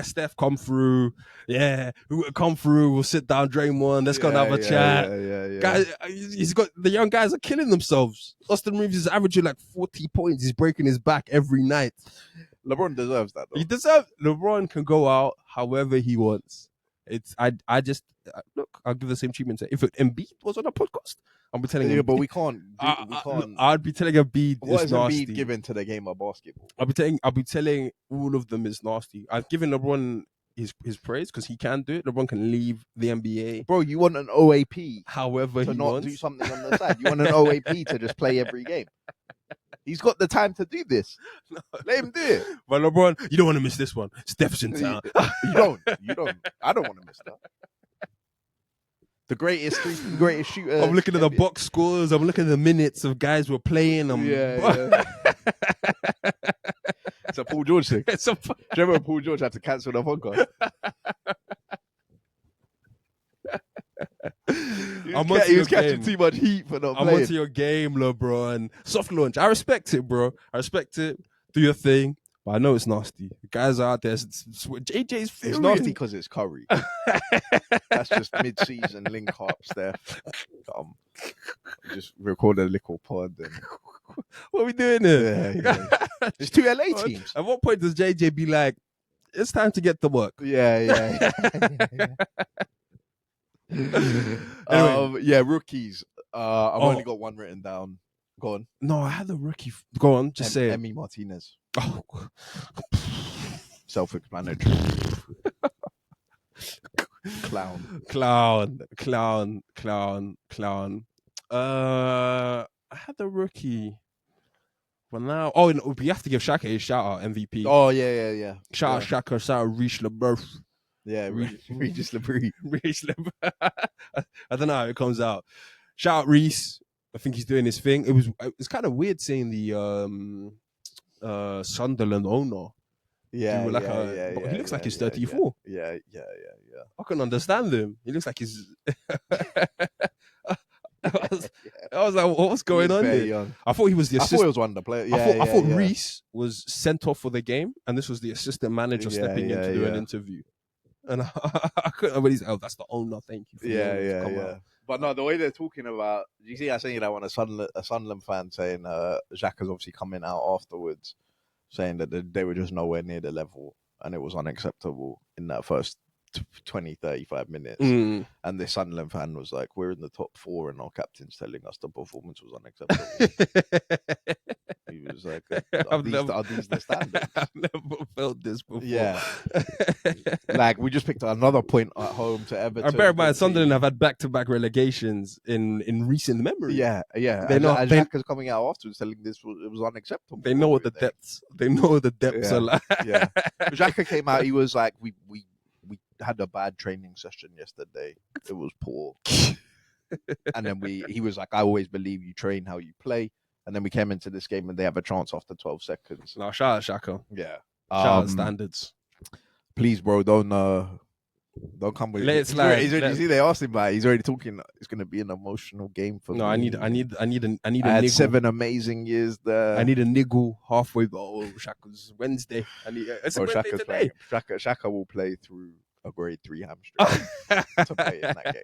Steph, come through. Yeah, come through. We'll sit down, Draymond. Let's go and have a chat. Guys, the young guys are killing themselves. Austin Reeves is averaging like 40 points. He's breaking his back every night. LeBron deserves that, though. LeBron can go out however he wants. I just look. I'll give the same treatment to if Embiid was on a podcast. I'll be telling him. But we can't. I'd be telling Embiid. What is nasty. Embiid given to the game of basketball? I'll be telling all of them is nasty. I've given LeBron his praise because he can do it. LeBron can leave the NBA. Bro, you want an OAP? However, to he not wants. Do something on the side. You want an OAP to just play every game. He's got the time to do this. No. Let him do it. But LeBron, you don't want to miss this one. Steph's in town. You don't. I don't want to miss that. The greatest shooter. I'm looking at the box scores. I'm looking at the minutes of guys who are playing. It's a Paul George thing. Do you remember Paul George had to cancel the podcast? He was catching too much heat for not playing. I'm onto your game, LeBron. Soft launch. I respect it, bro. I respect it. Do your thing. But I know it's nasty. The guys are out there. JJ's furious. It's nasty because it's Curry. That's just mid-season link up, Steph. Just record a little pod. And... What are we doing here? Yeah. It's two LA teams. At what point does JJ be like, it's time to get to work? Yeah. Anyway. Rookies. I've only got one written down. Go on. No, I had the rookie. Go on, just say it. Emi Martinez. Oh. Self-explanatory. Clown. I had the rookie. But now, we have to give Shaka a shout out MVP. Oh yeah. Shout out Shaka. Shout out Riche LeBeouf. Yeah, Regis LeBrie. I don't know how it comes out. Shout out Reese. I think he's doing his thing. It's kind of weird seeing the Sunderland owner. Yeah, he looks like he's 34. Yeah. I can understand him. He looks like he's. I was like, what's going on very here? young. I thought he was the I assistant. thought it was one of the players. I thought Reese was sent off for the game, and this was the assistant manager stepping in to do an interview. And I couldn't really say, oh, that's the owner. Thank you for the owner to come out. But no, the way they're talking about, you see, I saying that when a Sunderland fan saying Xhaka's obviously coming out afterwards, saying that they were just nowhere near the level, and it was unacceptable in that first 20, 35 minutes. And this Sunderland fan was like, we're in the top 4 and our captain's telling us the performance was unacceptable. He was like, are these the standards? I've never felt this before. Yeah. Like, we just picked another point at home to Everton. I bear in mind, Sunderland have had back-to-back relegations in recent memory. Yeah. They know Xhaka's coming out afterwards telling this it was unacceptable. They know what the depths. They know what the depths are like. Yeah. Xhaka came out, he was like, we had a bad training session yesterday. It was poor. And then he was like, I always believe you train how you play. And then we came into this game and they have a chance after 12 seconds. No, shout out Xhaka. Yeah. Shout out standards. Please, bro, don't come with. Let it slide. You see, they asked him about it. He's already talking. It's going to be an emotional game for me. I need a I had 7 amazing years there. I need a niggle halfway. Oh, Shaka's Wednesday. Xhaka will play through a grade 3 hamstring to play in that game.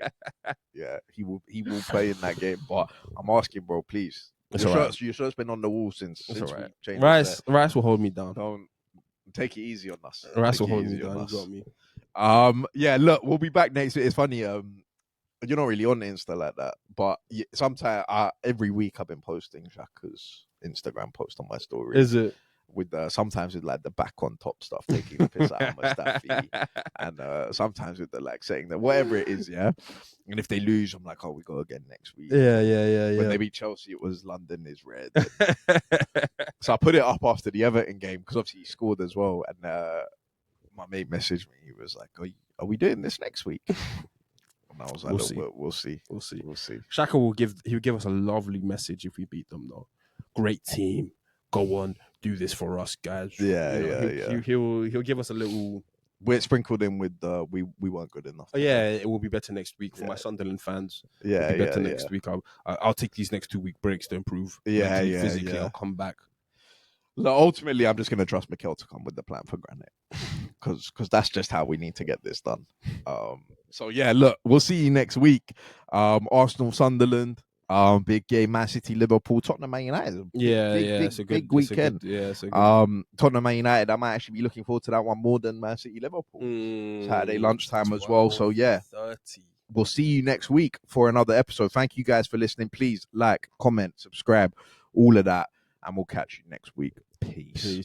Yeah, he will play in that game. But I'm asking, bro, please. Your shirt's been on the wall since we changed. Rice will hold me down. Don't take it easy on us. Rice will hold me down. You got me. Yeah, look, we'll be back next week. It's funny. You're not really on Insta like that, but sometimes every week I've been posting Xhaka's Instagram post on my story. Is it? With sometimes with like the back on top stuff, taking the piss out of Mustafi, and sometimes with the like saying that whatever it is, yeah. And if they lose, I'm like, oh, we go again next week. Yeah. When they beat Chelsea, it was London is red. So I put it up after the Everton game because obviously he scored as well. And my mate messaged me. He was like, are we doing this next week? And I was like, we'll see. Xhaka will give us a lovely message if we beat them, though. Great team. Go on, do this for us, guys. He'll give us a little. We're sprinkled in with we weren't good enough. It will be better next week for my Sunderland fans. It'll be better next week. I'll take these next 2 week breaks to improve. Physically, I'll come back. Look, ultimately, I'm just going to trust Mikel to come with the plan for Granite because that's just how we need to get this done. So yeah, look, we'll see you next week. Arsenal, Sunderland. Big game, Man City, Liverpool, Tottenham, Man United. It's a good weekend. Tottenham, Man United. I might actually be looking forward to that one more than Man City, Liverpool. Saturday lunchtime as well. So yeah, 30. We'll see you next week for another episode. Thank you guys for listening. Please like, comment, subscribe, all of that, and we'll catch you next week. Peace.